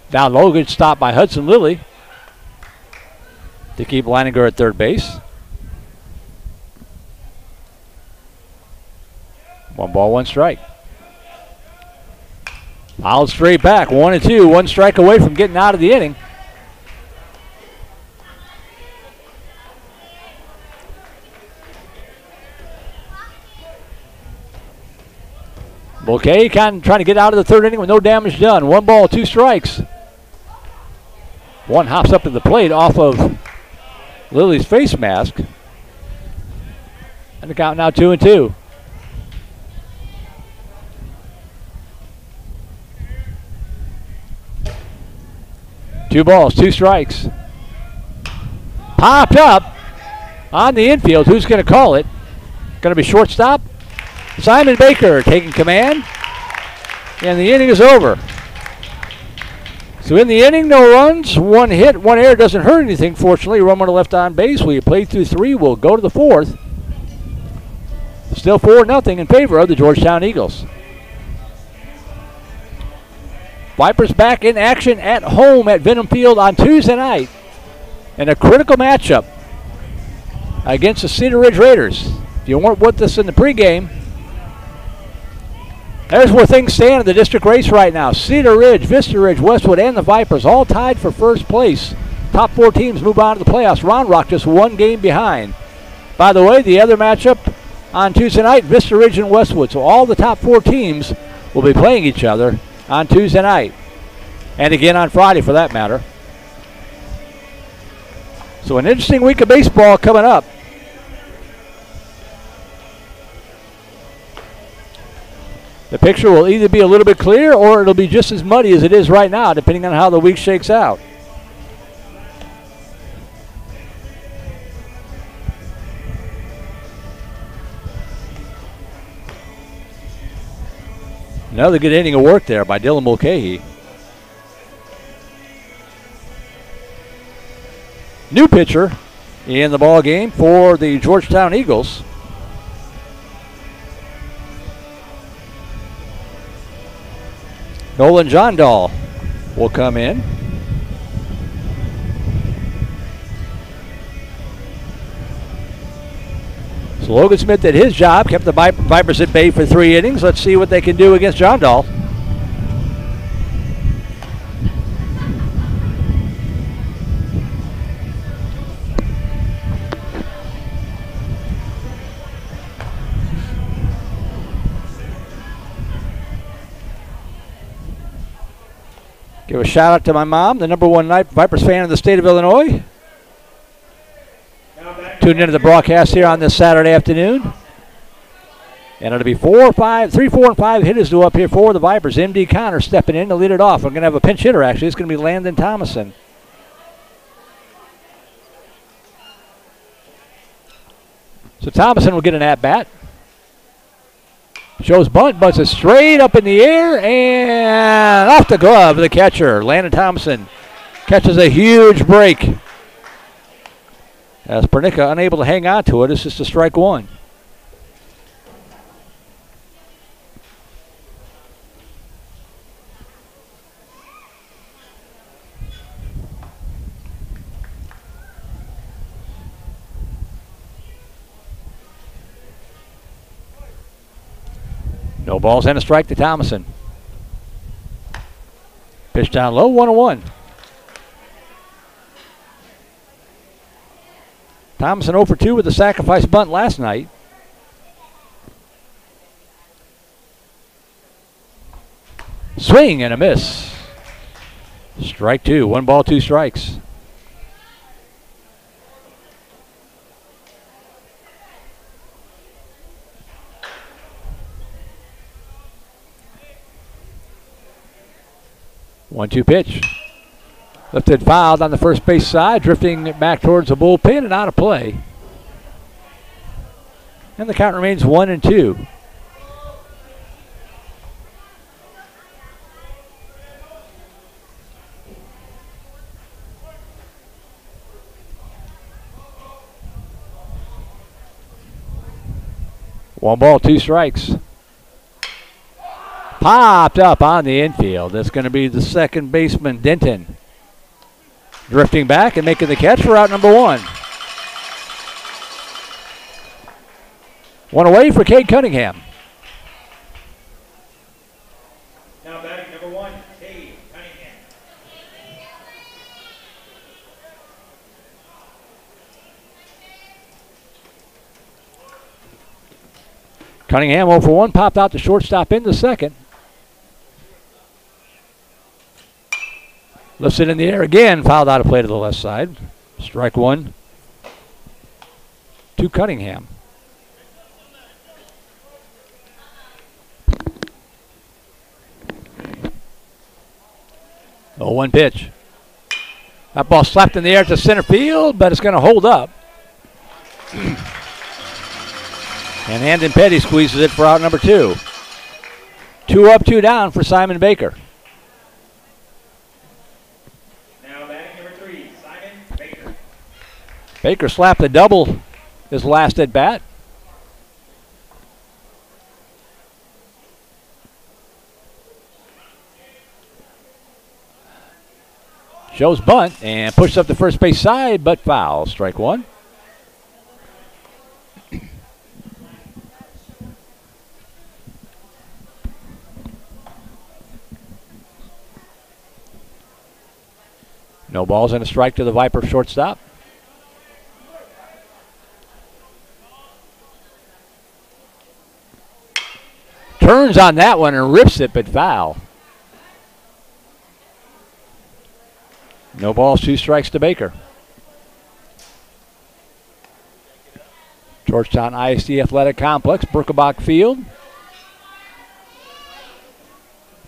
Down low, good stop by Hudson Lilly to keep Leininger at third base. 1 ball, 1 strike. Fouled straight back, 1-2, 1 strike away from getting out of the inning. Mulcahy kind of trying to get out of the third inning with no damage done. 1 ball, 2 strikes. One hops up to the plate off of Lilly's face mask. And the count now 2-2. Two balls, 2 strikes. Popped up on the infield. Who's going to call it? Going to be shortstop? Simon Baker taking command, and the inning is over. So in the inning, no runs, 1 hit, 1 error. Doesn't hurt anything, fortunately. Runner left on base. We played through 3. We'll go to the 4th. Still 4-0 in favor of the Georgetown Eagles. Vipers back in action at home at Venom Field on Tuesday night in a critical matchup against the Cedar Ridge Raiders. If you weren't with us in the pregame, there's where things stand in the district race right now. Cedar Ridge, Vista Ridge, Westwood, and the Vipers all tied for first place. Top 4 teams move on to the playoffs. Round Rock just 1 game behind. By the way, the other matchup on Tuesday night, Vista Ridge and Westwood. So all the top 4 teams will be playing each other on Tuesday night. And again on Friday for that matter. So an interesting week of baseball coming up. The picture will either be a little bit clear or it'll be just as muddy as it is right now, depending on how the week shakes out. Another good inning of work there by Dylan Mulcahy. New pitcher in the ball game for the Georgetown Eagles. Nolan Jondal will come in. So Logan Smith did his job, kept the Vipers at bay for 3 innings. Let's see what they can do against Jondal. Give a shout out to my mom, the #1 Vipers fan in the state of Illinois. Tuned into the broadcast here on this Saturday afternoon. And it'll be 3, 4, and 5 hitters due up here for the Vipers. M.D. Connor stepping in to lead it off. We're going to have a pinch hitter, actually. It's going to be Landon Thomason. So Thomason will get an at-bat. Shows bunt, bunts it straight up in the air and off the glove of the catcher. Landon Thompson catches a huge break. As Pernicka unable to hang on to it, it's just a strike 1. No balls and a strike to Thomason. Pitch down low, 1-1. Thomason 0 for 2 with the sacrifice bunt last night. Swing and a miss. Strike two. 1 ball, 2 strikes. One-two pitch. Lifted, fouled on the first base side, drifting back towards the bullpen and out of play. And the count remains 1-2. One ball, 2 strikes. Popped up on the infield. That's going to be the second baseman, Denton. Drifting back and making the catch for out number 1. One away for Cade Cunningham. Now batting number 1, Cade Cunningham. Cunningham 0 for 1, popped out the shortstop in the second. Lifts it in the air again, fouled out of play to the left side. Strike 1 to Cunningham. 0-1 pitch. That ball slapped in the air to center field, but it's going to hold up. And Andon Petty squeezes it for out number 2. 2 up, 2 down for Simon Baker. Now batting number 3, Simon Baker. Baker slapped a double his last at bat. Shows bunt and pushes up the first base side, but foul. Strike 1. No balls and a strike to the Viper shortstop. Turns on that one and rips it, but foul. No balls, 2 strikes to Baker. Georgetown ISD Athletic Complex, Birkelbach Field.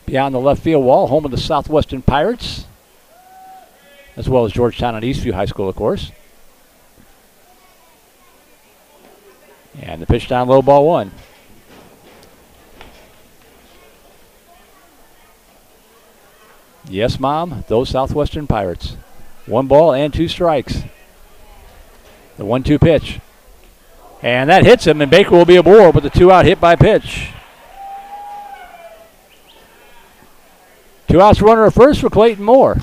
Beyond the left field wall, home of the Southwestern Pirates, as well as Georgetown and Eastview High School, of course. And the pitch down low, ball 1. Yes, Mom, those Southwestern Pirates. 1 ball and 2 strikes. The 1-2 pitch. And that hits him, and Baker will be aboard with a 2-out hit by pitch. 2 outs, runner at first for Clayton Moore.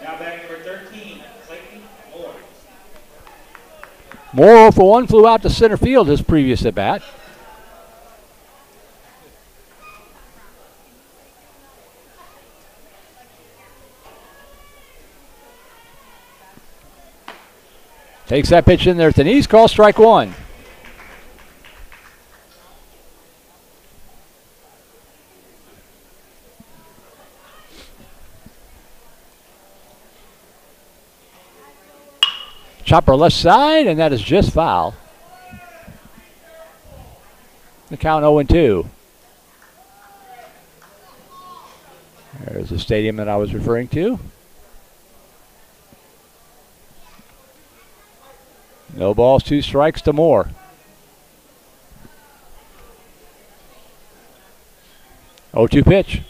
Now batting number 13, Clayton Moore. Moore 0 for 1, flew out to center field his previous at bat. Takes that pitch in there at the knees, call strike 1. Chopper left side, and that is just foul. The count 0-2. There's the stadium that I was referring to. No balls, 2 strikes to Moore. 0-2 pitch.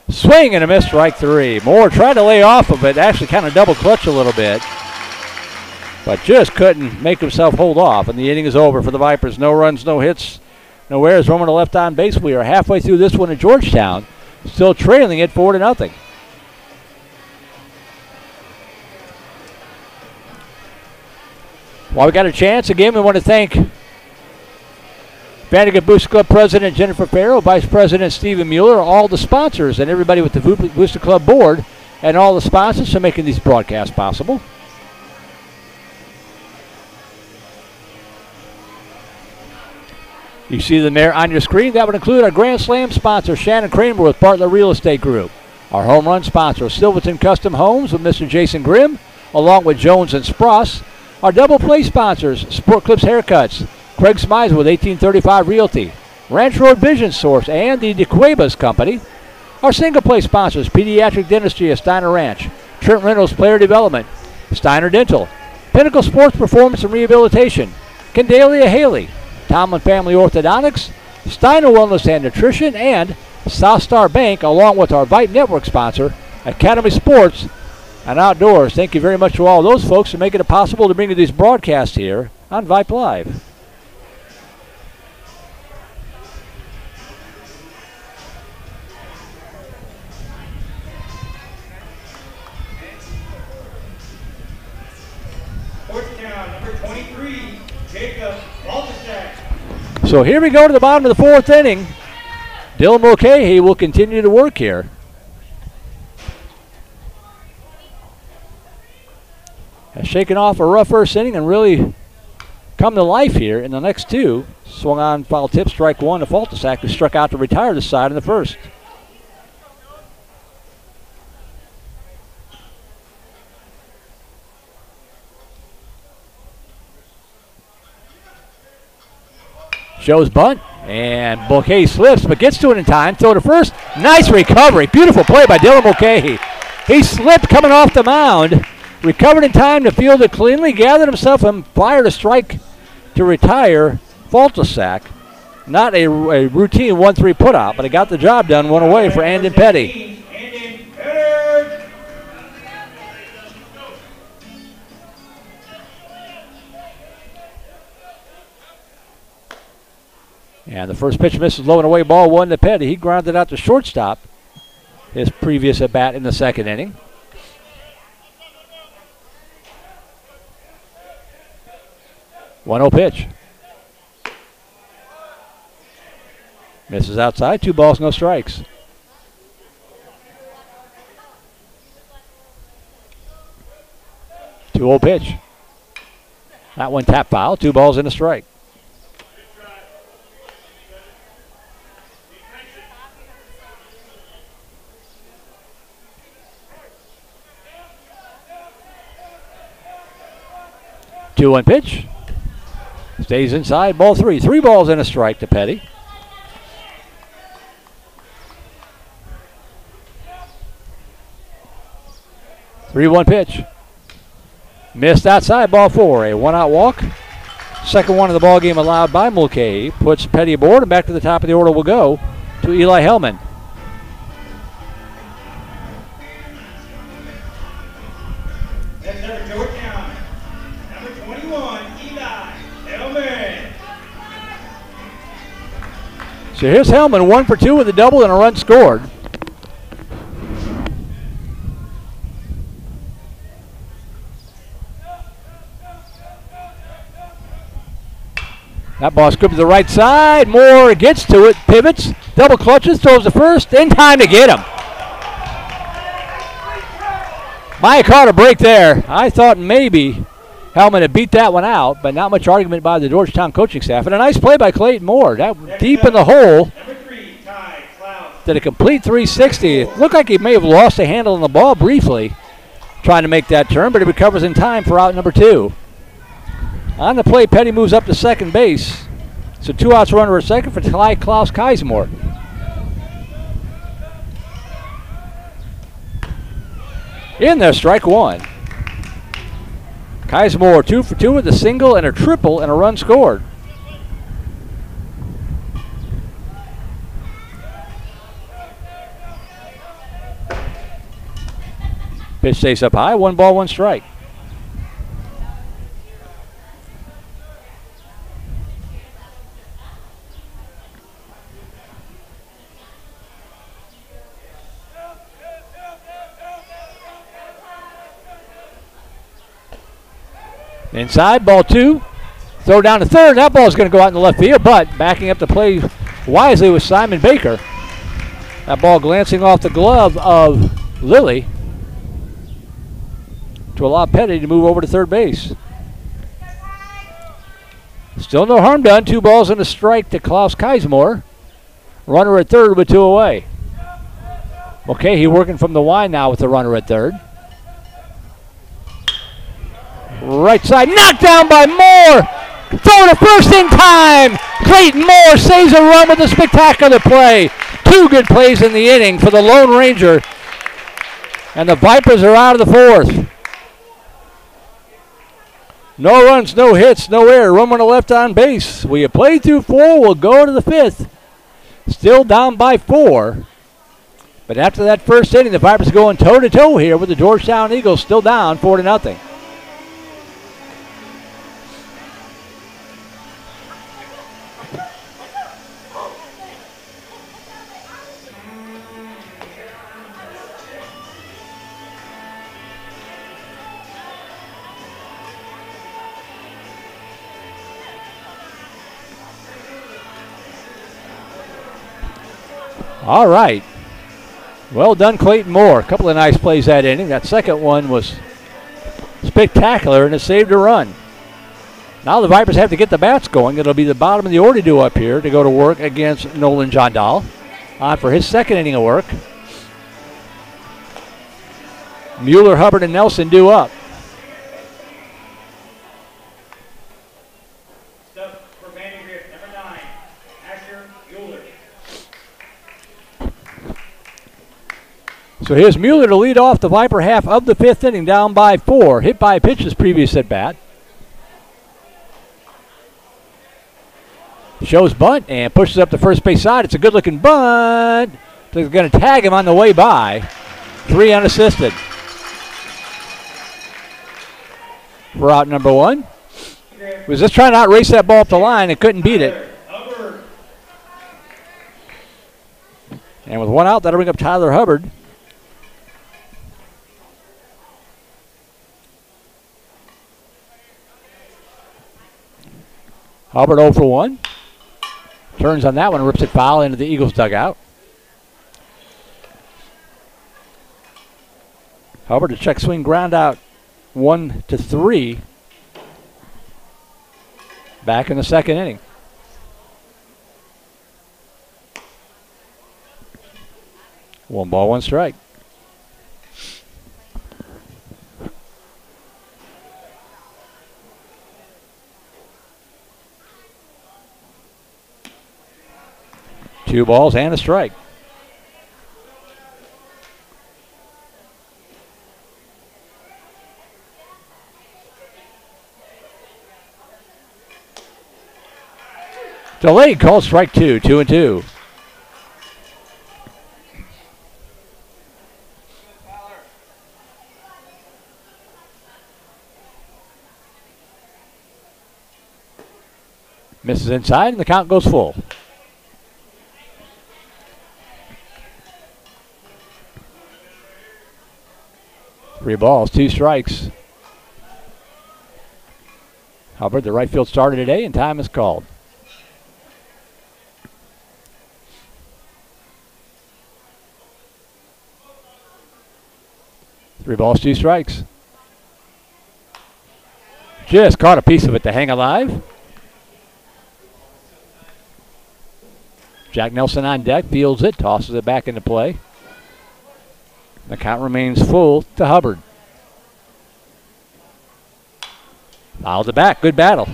Swing and a miss, strike 3. Moore tried to lay off of it, actually kind of double clutch a little bit, but just couldn't make himself hold off, and the inning is over for the Vipers. No runs, no hits, no errors. Roman to left on base. We are halfway through this one at Georgetown, still trailing it 4-0. While we got a chance, again, we want to thank Vandegrift Booster Club President Jennifer Farrow, Vice President Stephen Mueller, all the sponsors, and everybody with the Booster Club board, and all the sponsors for making these broadcasts possible. You see the there on your screen. That would include our Grand Slam sponsor, Shannon Kramer with Bartlett Real Estate Group. Our home run sponsor, Silverton Custom Homes with Mr. Jason Grimm, along with Jones and Spross. Our double play sponsors, Sport Clips Haircuts, Craig Smizer with 1835 Realty, Ranch Road Vision Source, and the DeQuebas Company. Our single play sponsors, Pediatric Dentistry at Steiner Ranch, Trent Reynolds Player Development, Steiner Dental, Pinnacle Sports Performance and Rehabilitation, Candalia Haley, Tomlin Family Orthodontics, Steiner Wellness and Nutrition, and South Star Bank, along with our Vype Network sponsor, Academy Sports and Outdoors. Thank you very much to all those folks for making it possible to bring you these broadcasts here on Vype Live. Georgetown, number 23, Jacob Balthasar. So here we go to the bottom of the fourth inning. Dylan Mulcahy will continue to work here. Has shaken off a rough first inning and really come to life here in the next two. Swung on, foul tip, strike one to Faltasak, who struck out to retire this side in the first. Shows bunt, and Mulcahy slips, but gets to it in time. Throw to first. Nice recovery. Beautiful play by Dylan Mulcahy. He slipped coming off the mound, recovered in time to field it cleanly, gathered himself and fired a strike to retire Faltasak. Not a routine 1-3 putout, but it got the job done. One away for Andon Petty. And the first pitch misses low and away, ball one to Petty. He grounded out to shortstop his previous at bat in the second inning. One 0 pitch. Misses outside, 2 balls, no strikes. Two 0 pitch. That one tap foul, 2 balls and a strike. Two 1 pitch. Stays inside, ball 3. 3 balls and a strike to Petty. Three 1 pitch. Missed outside, ball 4. A 1-out walk. Second one of the ball game allowed by Mulcahy. Puts Petty aboard, and back to the top of the order will go to Eli Hellman. That's number Georgetown. Number 21, Eli Hellman. So here's Hellman, 1 for 2 with a double and a run scored. That ball scooped to the right side. Moore gets to it, pivots, double clutches, throws the first, in time to get him. Maya caught a break there. I thought maybe Hellman had beat that one out, but not much argument by the Georgetown coaching staff. And a nice play by Clayton Moore. That deep in the hole. Number 3, Ty Cloud. Did a complete 360. It looked like he may have lost a handle on the ball briefly, trying to make that turn, but he recovers in time for out number 2. On the play, Petty moves up to second base. So 2 outs runner at second for Ty Klaus Kizemore. In there, strike 1. Kizemore 2 for 2 with a single and a triple and a run scored. Pitch stays up high, 1 ball, 1 strike. Inside, ball 2. Throw down to third. That ball is going to go out in the left field, but backing up the play wisely was Simon Baker. That ball glancing off the glove of Lilly to allow Petty to move over to third base. Still no harm done. 2 balls and a strike to Klaus Keismore. Runner at third with 2 away. Okay, he working from the Y now with the runner at third. Right side, knocked down by Moore. Throw to first in time. Clayton Moore saves a run with a spectacular play. 2 good plays in the inning for the Lone Ranger. And the Vipers are out of the 4th. No runs, no hits, no error. Run on left on base. We have played through 4. We'll go to the 5th. Still down by 4. But after that first inning, the Vipers are going toe-to-toe here with the Georgetown Eagles still down 4-0. All right. Well done, Clayton Moore. A couple of nice plays that inning. That second one was spectacular, and it saved a run. Now the Vipers have to get the bats going. It'll be the bottom of the order due up here to go to work against Nolan Jondal on for his second inning of work. Mueller, Hubbard, and Nelson due up. Stuff for VANDEGRIFT, number 9, Asher Mueller. So here's Mueller to lead off the Viper half of the 5th inning, down by 4. Hit by a pitch his previous at bat. Shows bunt and pushes up the first base side. It's a good looking bunt. They're going to tag him on the way by. 3 unassisted. For out number 1. Was just trying to outrace that ball up the line and couldn't beat it. And with 1 out, that'll bring up Tyler Hubbard. Hubbard 0 for 1. Turns on that one, rips it foul into the Eagles dugout. Hubbard, a check swing ground out 1-3. Back in the second inning. One ball, one strike. Two balls and a strike. Delayed call, strike 2, 2-2. Misses inside and the count goes full. Three balls, two strikes. Hubbard, the right field starter today, and time is called. Three balls, two strikes. Just caught a piece of it to hang alive. Jack Nelson on deck, fields it, tosses it back into play. The count remains full to Hubbard. Fouled it back, good battle.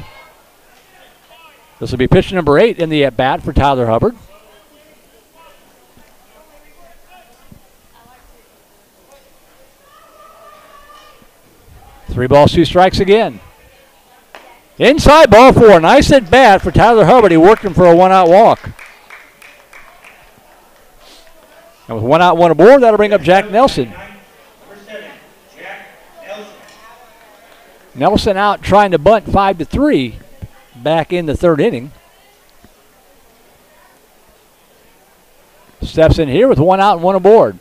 This will be pitch number 8 in the at-bat for Tyler Hubbard. Three balls, two strikes again. Inside, ball 4. Nice at bat for Tyler Hubbard. He worked him for a one-out walk. And with one out, one aboard, that'll bring up Jack Nelson. Nelson out trying to bunt 5-3 back in the third inning. Steps in here with one out and one aboard.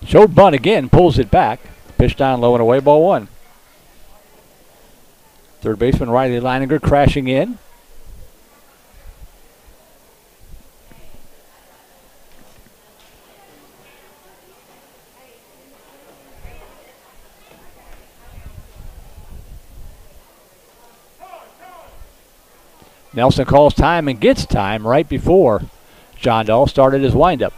Showed bunt again, pulls it back. Pitch down low and away, ball 1. Third baseman Riley Leininger crashing in. Nelson calls time and gets time right before John Dahl started his windup.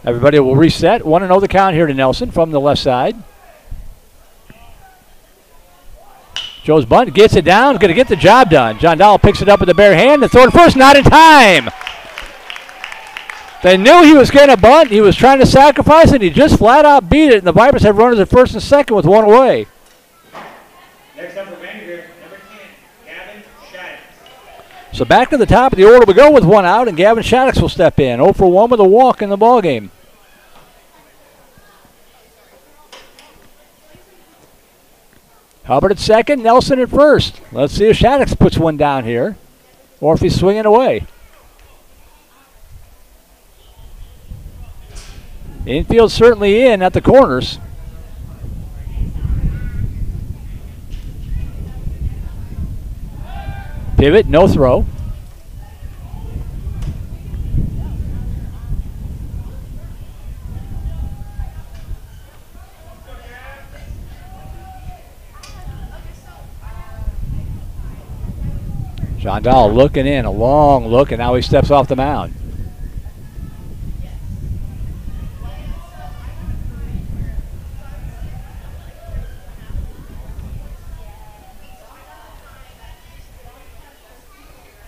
Everybody will reset. 1-0 the count here to Nelson from the left side. Joe's bunt gets it down, going to get the job done. John Dahl picks it up with the bare hand and throw it first, not in time. They knew he was going to bunt. He was trying to sacrifice it. He just flat out beat it, and the Vipers have runners at first and second with one away. Next up for VANDEGRIFT, number 10, Gavin Shattuck. So back to the top of the order we go with one out, and Gavin Shattuck will step in. 0 for 1 with a walk in the ballgame. Hubbard at second, Nelson at first. Let's see if Shattuck puts one down here, or if he's swinging away. Infield certainly in at the corners. Pivot, no throw. John Dahl looking in, a long look, and now he steps off the mound.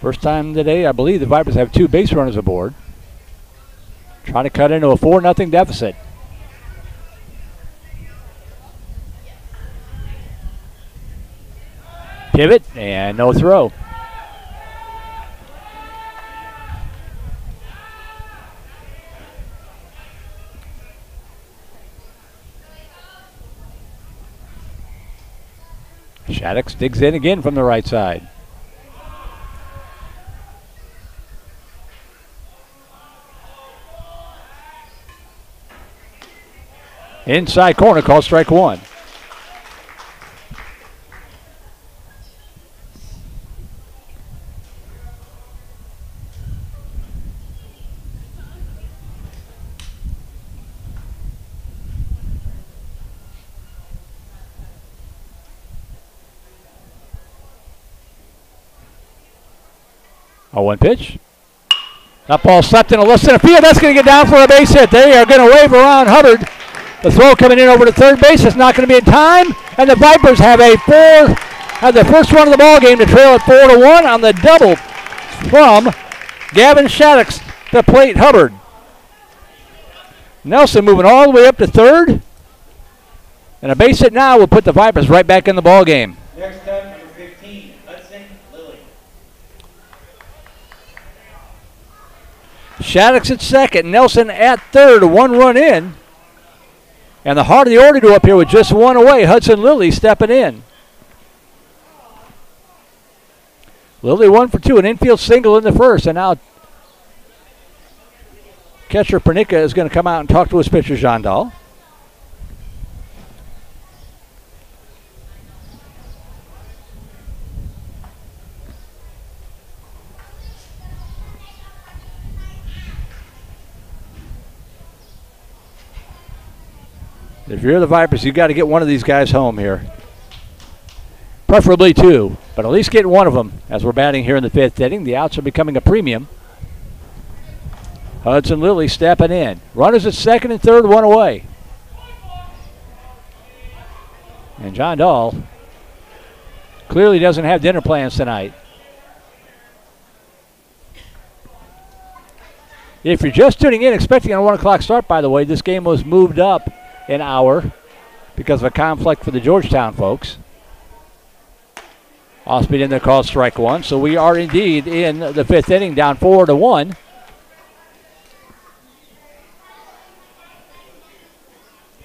First time today, I believe the Vipers have 2 base runners aboard. Trying to cut into a 4-0 deficit. Pivot, and no throw. Shattuck digs in again from the right side. Inside corner, called strike one. A 1 pitch. That ball slapped in a left center field. That's going to get down for a base hit. They are going to wave around Hubbard. The throw coming in over to third base. It's not going to be in time. And the Vipers have the first run of the ball game to trail at 4-1 on the double from Gavin Shattuck to plate Hubbard. Nelson moving all the way up to third. And a base hit now will put the Vipers right back in the ball game. Next up, number 15, Hudson Lilly. Shattuck's at second, Nelson at third, 1 run in. And the heart of the order to up here with just 1 away. Hudson Lilly stepping in. Lilly 1 for 2, an infield single in the first. And now catcher Pernica is going to come out and talk to his pitcher, John Dahl. If you're the Vipers, you've got to get one of these guys home here. Preferably 2, but at least get one of them as we're batting here in the 5th inning. The outs are becoming a premium. Hudson Lilly stepping in. Runners at second and third, 1 away. And John Dahl clearly doesn't have dinner plans tonight. If you're just tuning in, expecting a 1 o'clock start, by the way, this game was moved up an hour because of a conflict for the Georgetown folks. Off speed in there, called strike one. So we are indeed in the 5th inning, down 4-1.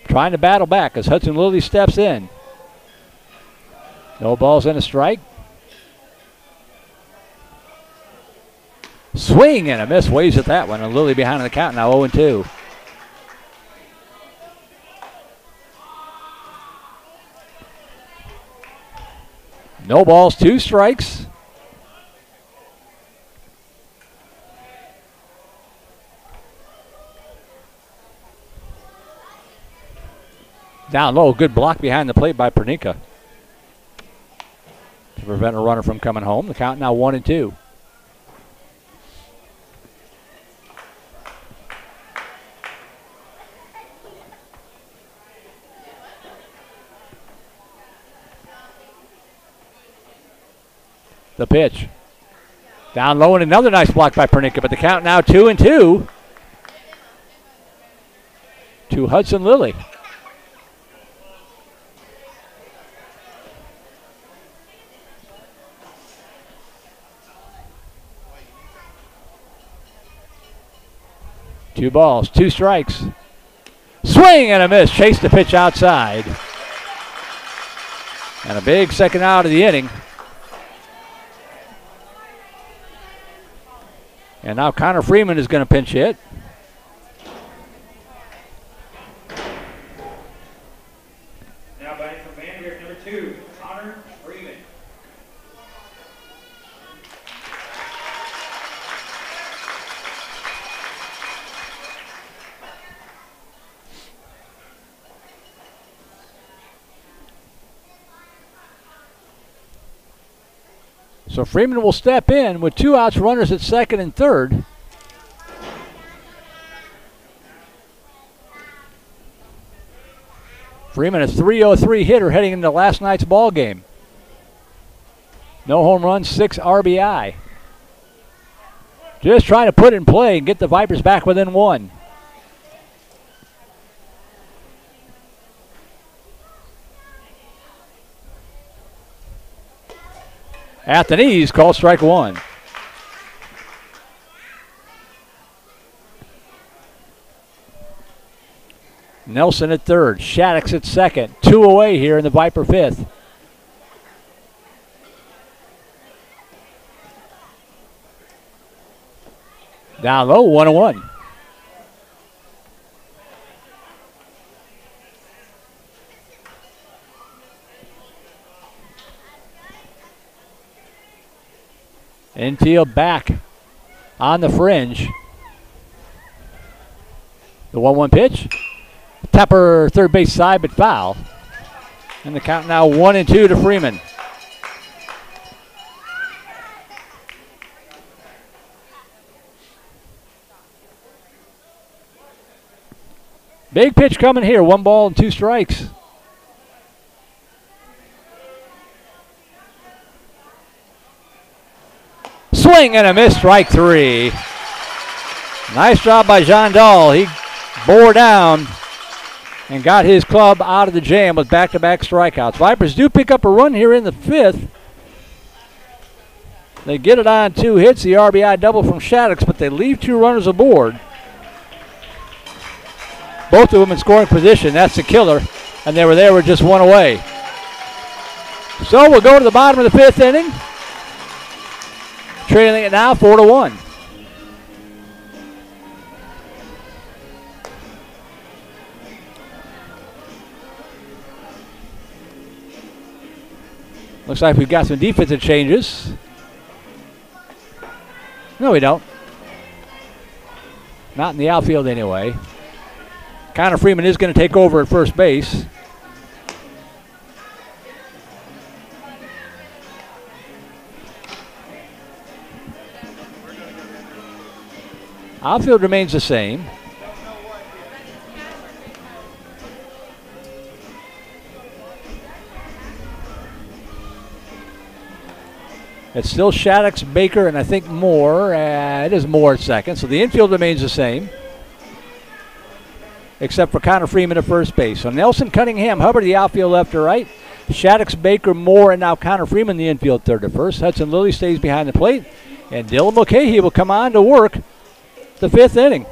Trying to battle back as Hudson Lilly steps in. No balls and a strike. Swing and a miss, waves at that one, and Lilly behind the count now 0-2. No balls, 2 strikes. Down low, good block behind the plate by Pernica to prevent a runner from coming home. The count now 1-2. The pitch. Down low and another nice block by Pernica, but the count now 2-2 to Hudson Lilly. Two balls, two strikes. Swing and a miss. Chase the pitch outside. And a big second out of the inning. And now Connor Freeman is going to pinch hit. Now batting for VANDEGRIFT, number 2, Connor Freeman. So Freeman will step in with 2 outs, runners at second and third. Freeman, a .303 hitter heading into last night's ball game. No home runs, 6 RBI. Just trying to put it in play and get the Vipers back within 1. At the knees, called strike 1. Nelson at third, Shaddix at second. 2 away here in the Viper 5th. Down low, 1-1. Infield back on the fringe. The 1-1 pitch. Tepper third base side, but foul. And the count now 1-2 to Freeman. Big pitch coming here. 1 ball and 2 strikes. Swing and a miss, strike 3. Nice job by Jean Dahl. He bore down and got his club out of the jam with back-to-back strikeouts. Vipers do pick up a run here in the 5th. They get it on 2 hits, the RBI double from Shaddix, but they leave 2 runners aboard. Both of them in scoring position. That's the killer, and they were there with just 1 away. So we'll go to the bottom of the 5th inning. Trailing it now 4-1. Looks like we've got some defensive changes. No, we don't. Not in the outfield anyway. Connor Freeman is going to take over at first base. Outfield remains the same. It's still Shaddix, Baker, and I think Moore. It is Moore at second, so the infield remains the same, except for Connor Freeman at first base. So Nelson, Cunningham, Hubbard, the outfield left to right. Shaddix, Baker, Moore, and now Connor Freeman, the infield third to first. Hudson Lilly stays behind the plate, and Dylan Mulcahy will come on to work the 5th inning.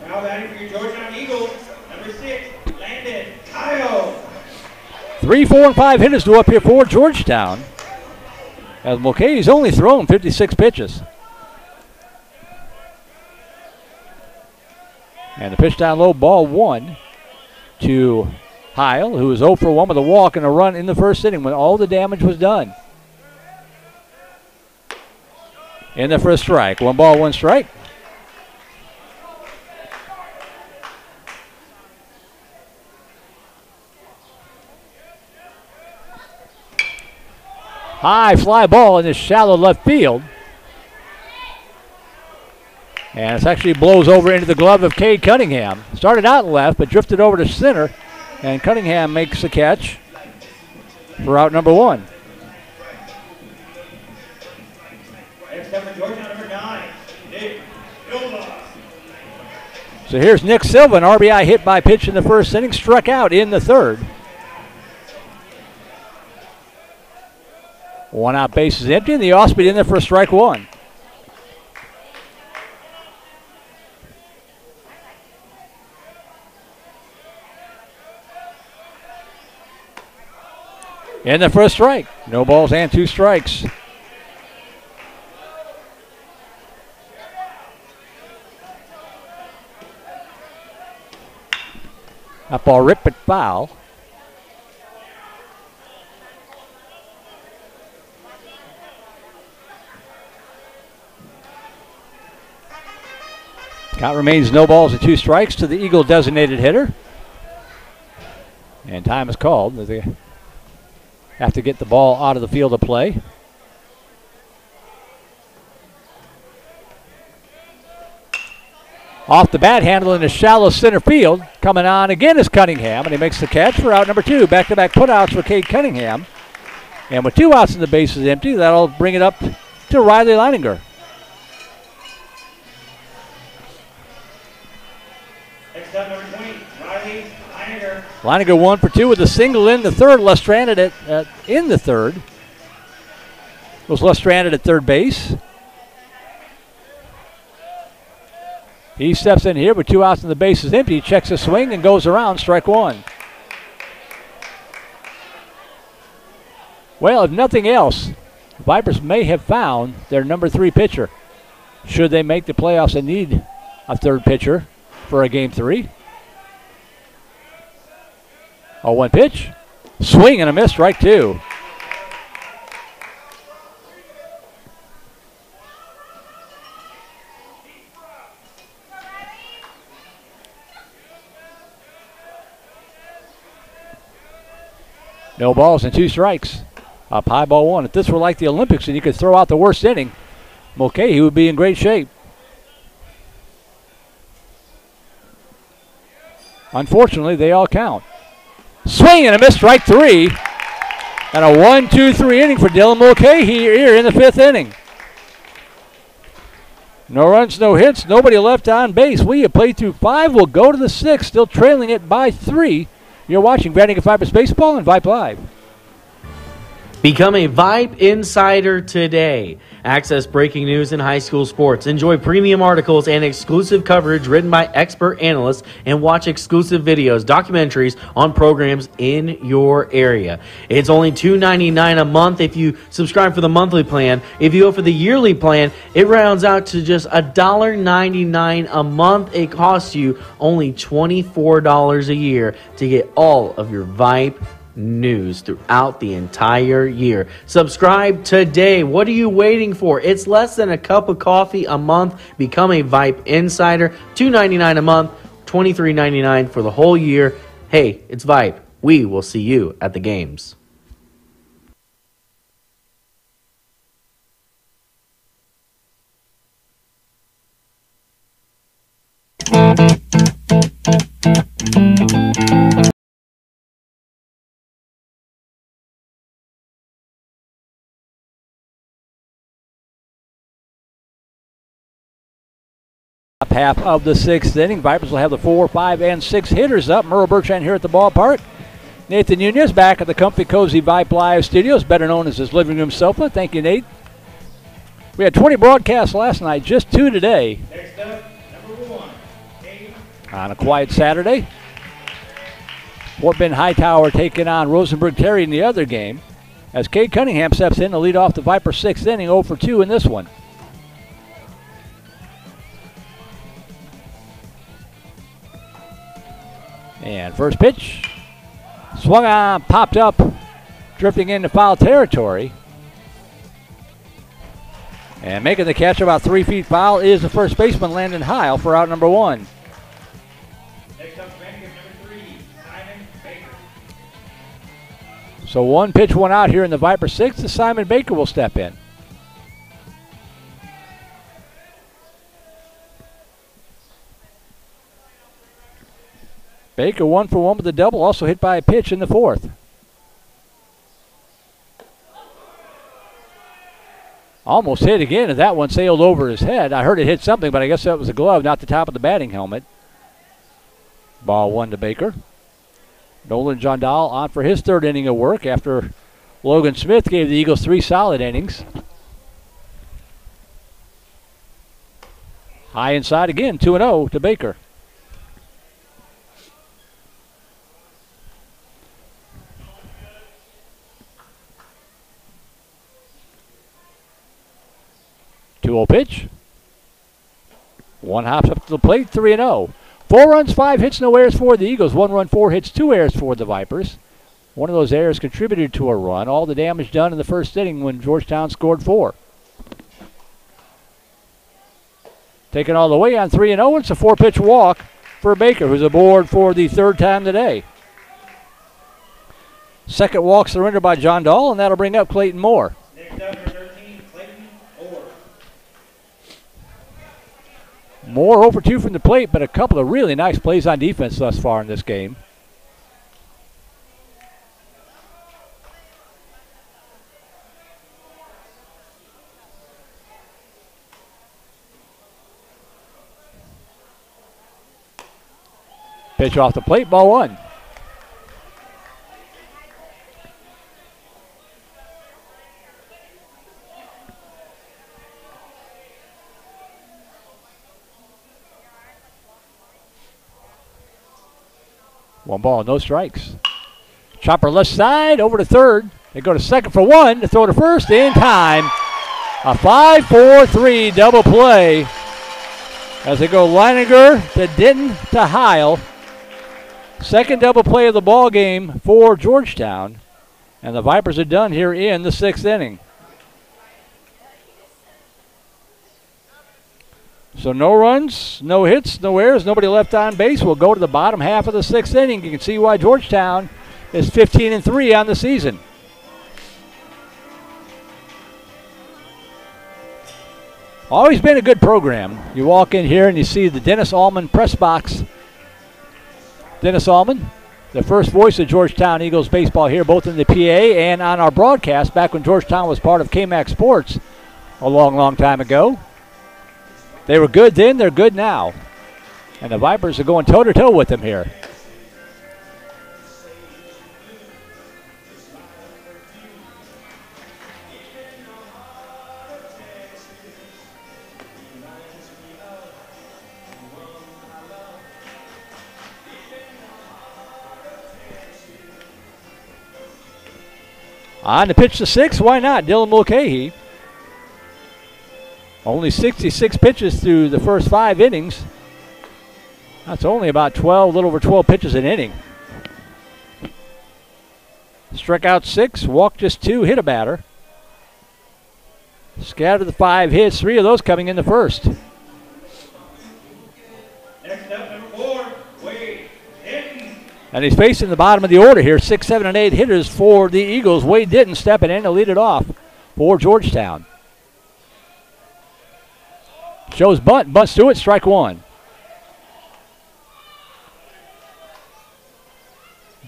Now batting for your Georgetown Eagles, number 6, Landon Kyle. 3, 4, and 5 hitters to up here for Georgetown, as Mulcahy's only thrown 56 pitches. And the pitch down low, ball 1 to Heil, who was 0 for 1 with a walk and a run in the first inning when all the damage was done. In the first strike. 1 ball, 1 strike. High fly ball in the shallow left field. And it actually blows over into the glove of Cade Cunningham. Started out left, but drifted over to center. And Cunningham makes the catch for out number 1. Next up for Georgetown, number 9, Nick Silva. So here's Nick Silva, an RBI hit by pitch in the first inning, struck out in the third. 1 out, base is empty, and the off-speed in there for strike 1. In the first strike. No balls and 2 strikes. That ball ripped but foul. Count remains no balls and 2 strikes to the Eagle designated hitter. And time is called. They have to get the ball out of the field of play. Off the bat handle in the shallow center field. Coming on again is Cunningham, and he makes the catch for out number 2. Back-to-back putouts for Cade Cunningham. And with 2 outs and the bases empty, that'll bring it up to Riley Leininger. Next up, number 20, Riley Leininger. Leininger 1 for 2 with a single in the third. Left stranded in the third. Was left stranded at third base. He steps in here with 2 outs and the base is empty. He checks a swing and goes around, strike 1. Well, if nothing else, Vipers may have found their number 3 pitcher. Should they make the playoffs and need a third pitcher for a game 3. 0-1 pitch. Swing and a miss, strike 2. No balls and 2 strikes. Up high, ball 1. If this were like the Olympics and you could throw out the worst inning, Mulcahy would be in great shape. Unfortunately, they all count. Swing and a miss, strike 3. And a 1-2-3 inning for Dylan Mulcahy here in the 5th inning. No runs, no hits, nobody left on base. We have played through 5. We'll go to the 6th, still trailing it by 3. You're watching Vandegrifft VIPERS Baseball and Vype Live. Become a Vype insider today. Access breaking news in high school sports. Enjoy premium articles and exclusive coverage written by expert analysts, and watch exclusive videos, documentaries on programs in your area. It's only $2.99 a month if you subscribe for the monthly plan. If you go for the yearly plan, it rounds out to just $1.99 a month. It costs you only $24 a year to get all of your Vype news throughout the entire year. Subscribe today. What are you waiting for? It's less than a cup of coffee a month. Become a Vype insider. $2.99 a month, $23.99 for the whole year. Hey, it's Vype. We will see you at the games. Half of the 6th inning. Vipers will have the 4, 5, and 6 hitters up. Merle Bertrand here at the ballpark. Nathan Nunez back at the comfy, cozy Vype Live studios, better known as his living room sofa. Thank you, Nate. We had 20 broadcasts last night, just 2 today. Next up, number 1, Cade. On a quiet Saturday. Fort Bend Hightower taking on Rosenberg Terry in the other game, as Cade Cunningham steps in to lead off the Viper 6th inning, 0 for 2 in this one. And first pitch, swung on, popped up, drifting into foul territory. And making the catch about 3 feet foul is the first baseman, Landon Heil, for out number 1. Next up, Vandegrifft, number 3, Simon Baker. So 1 pitch, 1 out here in the Viper 6th. Simon Baker will step in. Baker 1 for 1 with a double, also hit by a pitch in the 4th. Almost hit again, and that one sailed over his head. I heard it hit something, but I guess that was a glove, not the top of the batting helmet. Ball 1 to Baker. Nolan Jondal on for his 3rd inning of work after Logan Smith gave the Eagles 3 solid innings. High inside again, 2-0 to Baker. Two-0 pitch. 1 hops up to the plate, 3-0. 4 runs, 5 hits, no errors for the Eagles. 1 run, 4 hits, 2 errors for the Vipers. One of those errors contributed to a run. All the damage done in the first inning when Georgetown scored 4. Taken all the way on 3-0. It's a 4-pitch walk for Baker, who's aboard for the 3rd time today. Second walk surrendered by John Dahl, and that'll bring up Clayton Moore. Next up, number 13, Clayton Moore. Moore over 2 from the plate, but a couple of really nice plays on defense thus far in this game. Pitch off the plate, ball 1. One ball, no strikes. Chopper left side, over to 3rd. They go to 2nd for 1 to throw to 1st in time. A 5-4-3 double play as they go Leininger to Denton to Heil. Second double play of the ball game for Georgetown. And the Vipers are done here in the 6th inning. So no runs, no hits, no errors, nobody left on base. We'll go to the bottom half of the 6th inning. You can see why Georgetown is 15-3 on the season. Always been a good program. You walk in here and you see the Dennis Allman press box. Dennis Allman, the first voice of Georgetown Eagles baseball here, both in the PA and on our broadcast back when Georgetown was part of KMAX Sports a long, long time ago. They were good then, they're good now. And the Vipers are going toe-to-toe with them here. On to pitch to 6, why not? Dylan Mulcahy. Only 66 pitches through the first 5 innings. That's only about 12, a little over 12 pitches an inning. Struck out 6, walked just 2, hit a batter. Scattered the 5 hits, 3 of those coming in the first. Next up, number 4, Wade Denton. And he's facing the bottom of the order here. 6, 7, and 8 hitters for the Eagles. Wade Denton stepping in to lead it off for Georgetown. Shows bunt, bunts to it, strike 1.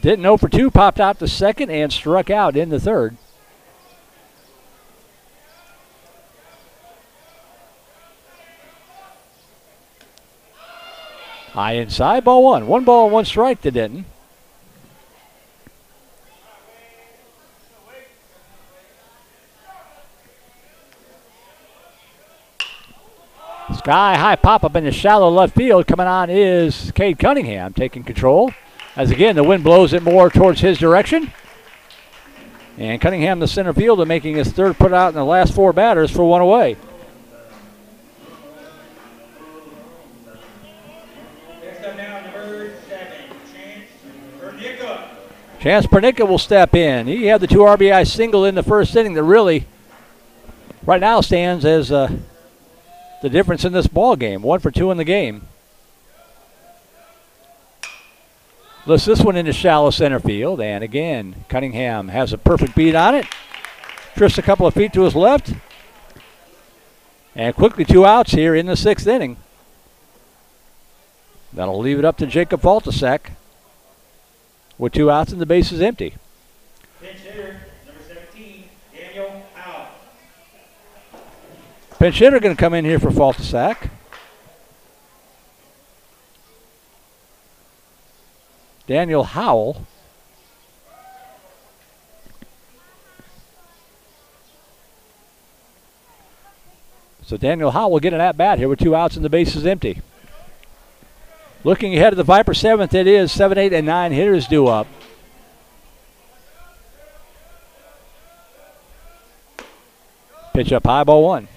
Didn't know for 2, popped out the 2nd and struck out in the 3rd. High inside, ball 1. 1 ball, 1 strike to Denton. Sky high pop up in the shallow left field. Coming on is Cade Cunningham taking control. As again, the wind blows it more towards his direction. And Cunningham, the center fielder, making his 3rd put out in the last 4 batters for 1 away. Next up now, number 7, Chance Pernica. Chance Pernica will step in. He had the 2 RBI single in the first inning that really, right now, stands as the difference in this ball game. 1 for 2 in the game. Lifts this one into shallow center field, and again, Cunningham has a perfect beat on it. Drifts a couple of feet to his left. And quickly 2 outs here in the 6th inning. That'll leave it up to Jacob Faltasek with 2 outs and the base is empty. Pinch hitter, number 17, Daniel Howe. Pinch hitter going to come in here for Faltasek. Daniel Howell. So Daniel Howell will get an at-bat here with 2 outs and the base is empty. Looking ahead of the Viper 7th, it is 7, 8, and 9 hitters due up. Pitch up high, ball 1.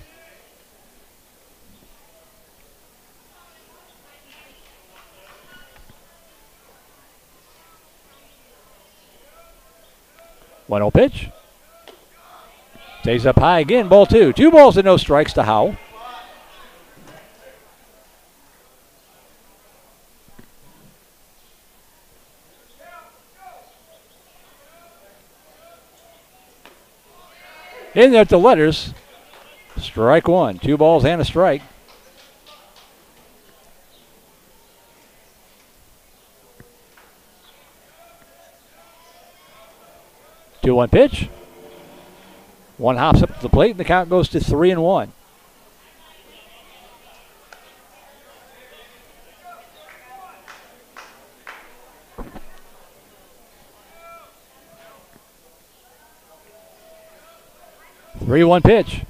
One 0 pitch. Stays up high again, ball 2. 2 balls and no strikes to Howell. In there at the letters. Strike 1. 2 balls and a strike. Two 1 pitch. One hops up to the plate, and the count goes to 3-1. Three 1 pitch.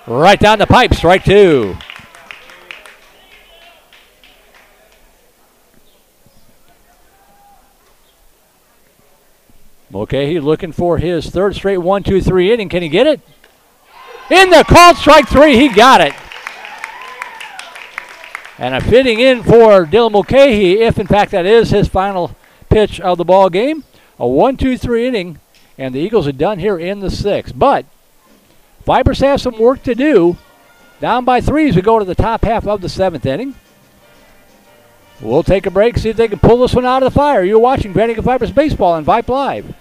Right down the pipe, strike 2. Mulcahy looking for his 3rd straight 1-2-3 inning. Can he get it? In the called strike 3, he got it. And a fitting in for Dylan Mulcahy, if in fact that is his final pitch of the ball game. A 1-2-3 inning, and the Eagles are done here in the 6th. But Vipers have some work to do. Down by 3 as we go to the top half of the 7th inning. We'll take a break, see if they can pull this one out of the fire. You're watching Vandegrifts Vipers Baseball on Vype Live.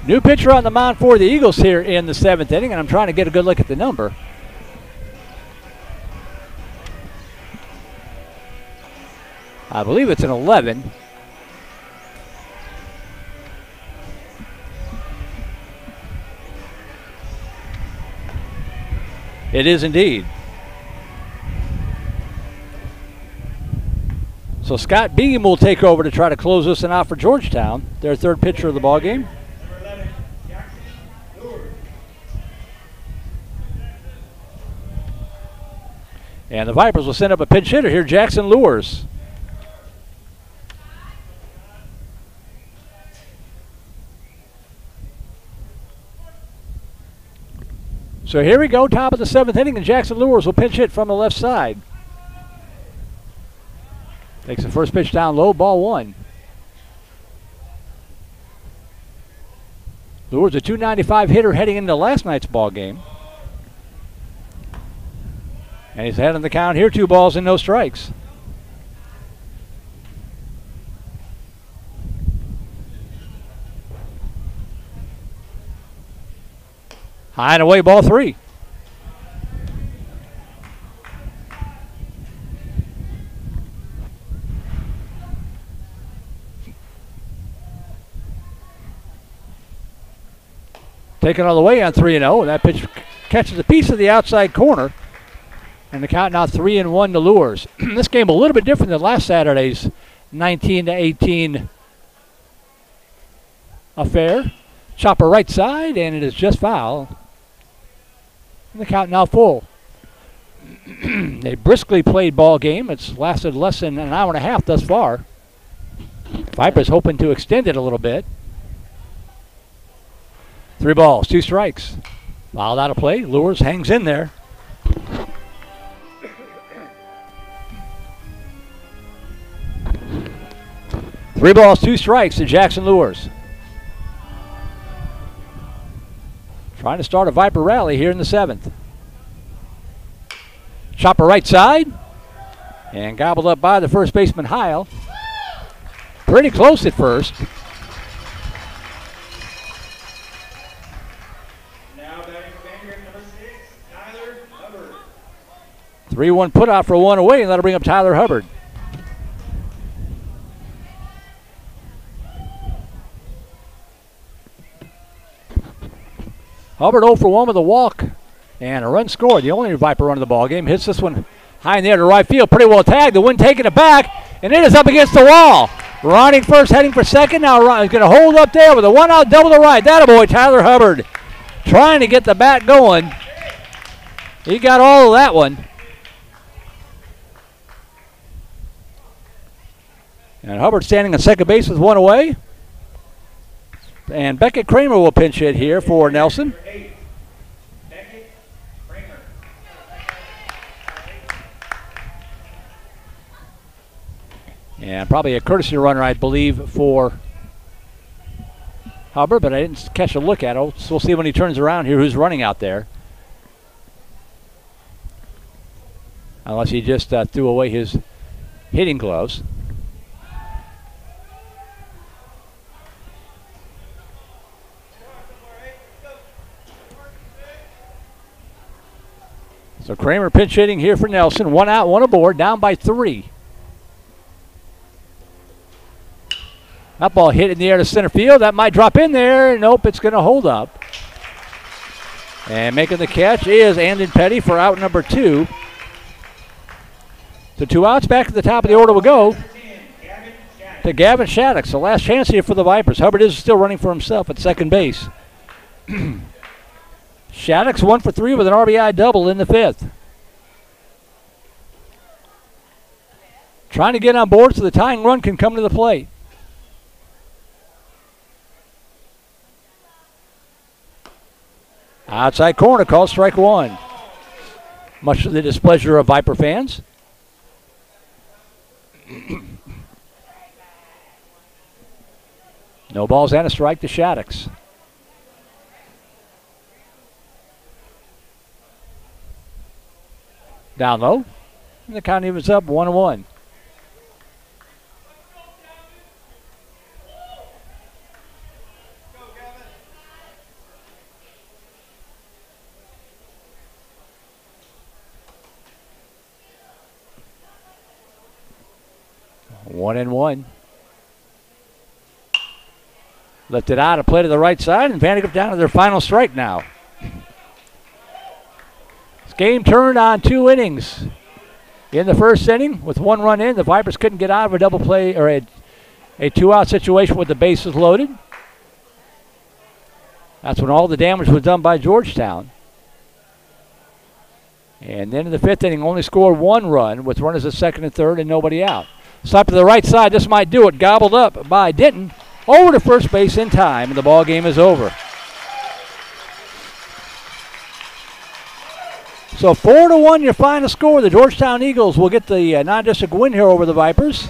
New pitcher on the mound for the Eagles here in the 7th inning, and I'm trying to get a good look at the number. I believe it's an 11. It is indeed. So Scott Beam will take over to try to close this one out for Georgetown, their 3rd pitcher of the ball game. And the Vipers will send up a pinch hitter here, Jackson Lures. So here we go, top of the 7th inning, and Jackson Lures will pinch hit from the left side. Takes the first pitch down low, ball 1. Lures a .295 hitter heading into last night's ball game. And he's ahead on the count here, 2 balls and no strikes. High and away, ball 3. Taken all the way on 3-0, and that pitch catches a piece of the outside corner. And the count now 3-1 to Lures. This game a little bit different than last Saturday's 19-18 affair. Chopper right side, and it is just foul. And the count now full. A briskly played ball game. It's lasted less than an hour and a half thus far. Vipers hoping to extend it a little bit. 3 balls, 2 strikes. Fouled out of play. Lures hangs in there. Three balls, 2 strikes to Jackson Lures. Trying to start a Viper rally here in the 7th. Chopper right side. And gobbled up by the first baseman, Heil. Pretty close at first. Now batting Vandegrifts, number 6, Tyler Hubbard. 3-1 put out for 1 away, and that'll bring up Tyler Hubbard. Hubbard 0 for 1 with a walk and a run scored. The only Viper run of the ball game. Hits this one high in the air to right field. Pretty well tagged. The wind taking it back, and it is up against the wall. Running first, heading for second. Now he's going to hold up there with a 1-out double to right. That boy, Tyler Hubbard, trying to get the bat going. He got all of that one. And Hubbard standing on second base with 1 away. And Beckett Kramer will pinch hit here for Nelson. And probably a courtesy runner, I believe, for Hubbard, but I didn't catch a look at it. So we'll see when he turns around here who's running out there. Unless he just threw away his hitting gloves. So Kramer pinch hitting here for Nelson. 1 out, 1 aboard, down by 3. That ball hit in the air to center field. That might drop in there. Nope, it's going to hold up. And making the catch is Andon Petty for out number 2. So 2 outs, back to the top of the order will go to Gavin Shattuck. So last chance here for the Vipers. Hubbard is still running for himself at second base. Shattuck's 1 for 3 with an RBI double in the 5th. Trying to get on board so the tying run can come to the plate. Outside corner, called strike 1. Much to the displeasure of Viper fans. No balls and a strike to Shaddix. Down low. And the count evens up 1-1. One and one. Lifted out, a play to the right side, and Vandegrift down to their final strike now. This game turned on 2 innings. In the first inning, with 1 run in, the Vipers couldn't get out of a double play or a 2-out situation with the bases loaded. That's when all the damage was done by Georgetown. And then in the 5th inning, only scored 1 run with runners at second and third and nobody out. Slap to the right side. This might do it. Gobbled up by Denton. Over to first base in time, and the ball game is over. So 4-1 your final score. The Georgetown Eagles will get the non-district win here over the Vipers.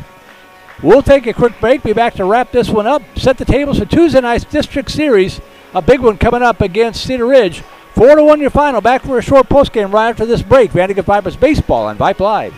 We'll take a quick break. Be back to wrap this one up. Set the tables for Tuesday night's district series. A big one coming up against Cedar Ridge. 4-1 your final. Back for a short postgame right after this break. Vandegrift Vipers baseball on Vype Live.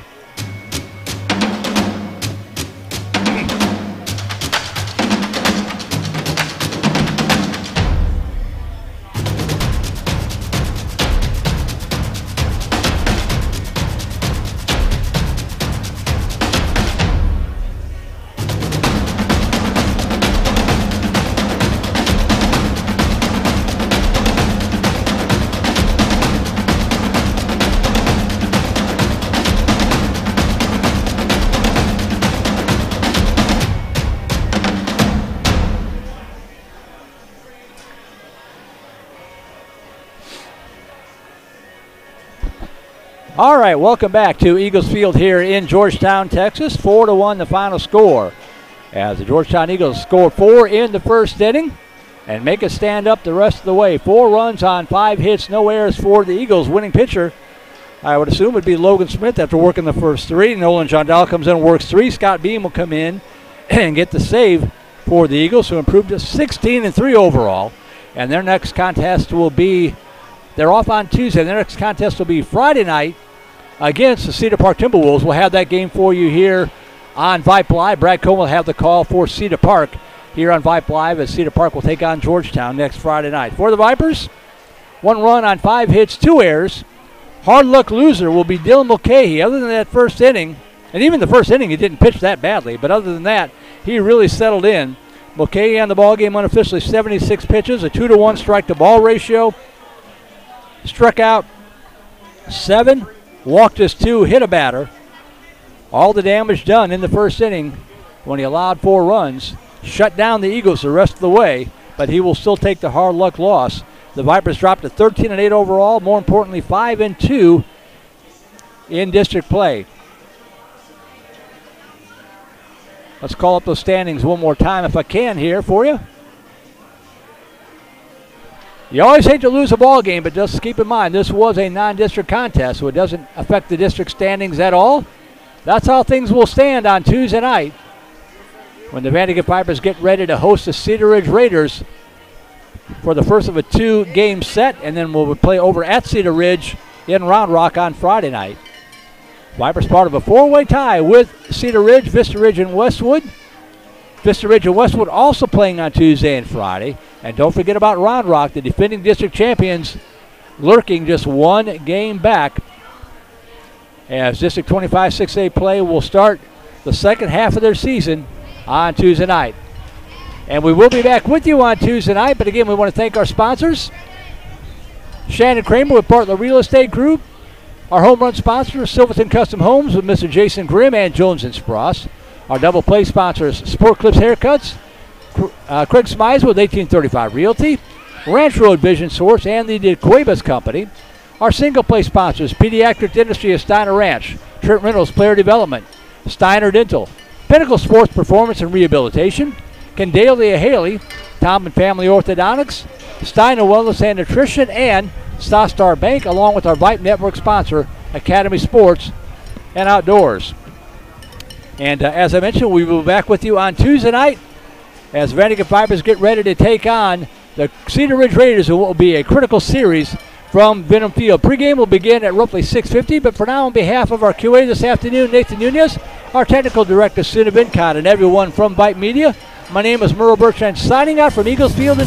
All right, welcome back to Eagles Field here in Georgetown, Texas. 4-1 the final score, as the Georgetown Eagles score 4 in the first inning and make it stand up the rest of the way. 4 runs on 5 hits, no errors for the Eagles. Winning pitcher, I would assume, would be Logan Smith after working the first 3. Nolan Jondal comes in and works 3. Scott Beam will come in and get the save for the Eagles, who improved to 16-3 overall. And their next contest will be, they're off on Tuesday. Their next contest will be Friday night against the Cedar Park Timberwolves. We'll have that game for you here on Vype Live. Brad Cohn will have the call for Cedar Park here on Vype Live, as Cedar Park will take on Georgetown next Friday night. For the Vipers, 1 run on 5 hits, 2 errors. Hard luck loser will be Dylan Mulcahy. Other than that first inning, and even the first inning he didn't pitch that badly, but other than that, he really settled in. Mulcahy on the ball game unofficially 76 pitches, a 2-to-1 strike-to-ball ratio. Struck out 7, walked us 2, hit a batter. All the damage done in the first inning when he allowed 4 runs. Shut down the Eagles the rest of the way, but he will still take the hard luck loss. The Vipers dropped to 13-8 overall, more importantly 5-2 in district play. Let's call up those standings one more time if I can here for you. You always hate to lose a ball game, but just keep in mind this was a non-district contest, so it doesn't affect the district standings at all. That's how things will stand on Tuesday night when the Vandegrift Vipers get ready to host the Cedar Ridge Raiders for the first of a 2-game set, and then we'll play over at Cedar Ridge in Round Rock on Friday night. Vipers part of a 4-way tie with Cedar Ridge, Vista Ridge, and Westwood. Vista Ridge and Westwood also playing on Tuesday and Friday. And don't forget about Round Rock, the defending district champions, lurking just 1 game back, as District 25 6A play will start the second half of their season on Tuesday night. And we will be back with you on Tuesday night, but again, we want to thank our sponsors. Shannon Kramer with Bartlett Real Estate Group. Our home run sponsor, Silverton Custom Homes with Mr. Jason Grimm and Jones and Spross. Our double play sponsors, Sport Clips Haircuts, Craig Smize with 1835 Realty, Ranch Road Vision Source, and the DeQuebas Company. Our single play sponsors, Pediatric Dentistry of Steiner Ranch, Trent Reynolds Player Development, Steiner Dental, Pinnacle Sports Performance and Rehabilitation, Candalia Haley, Tom and Family Orthodontics, Steiner Wellness and Nutrition, and Star Bank, along with our Vype Network sponsor, Academy Sports and Outdoors. And as I mentioned, we will be back with you on Tuesday night as Vandegrift Vipers get ready to take on the Cedar Ridge Raiders, who will be a critical series from Venom Field. Pre-game will begin at roughly 6:50, but for now, on behalf of our QA this afternoon, Nathan Nunez, our technical director, Sina Vincott, and everyone from Vype Media, my name is Merle Bertrand, signing out from Eagles Field.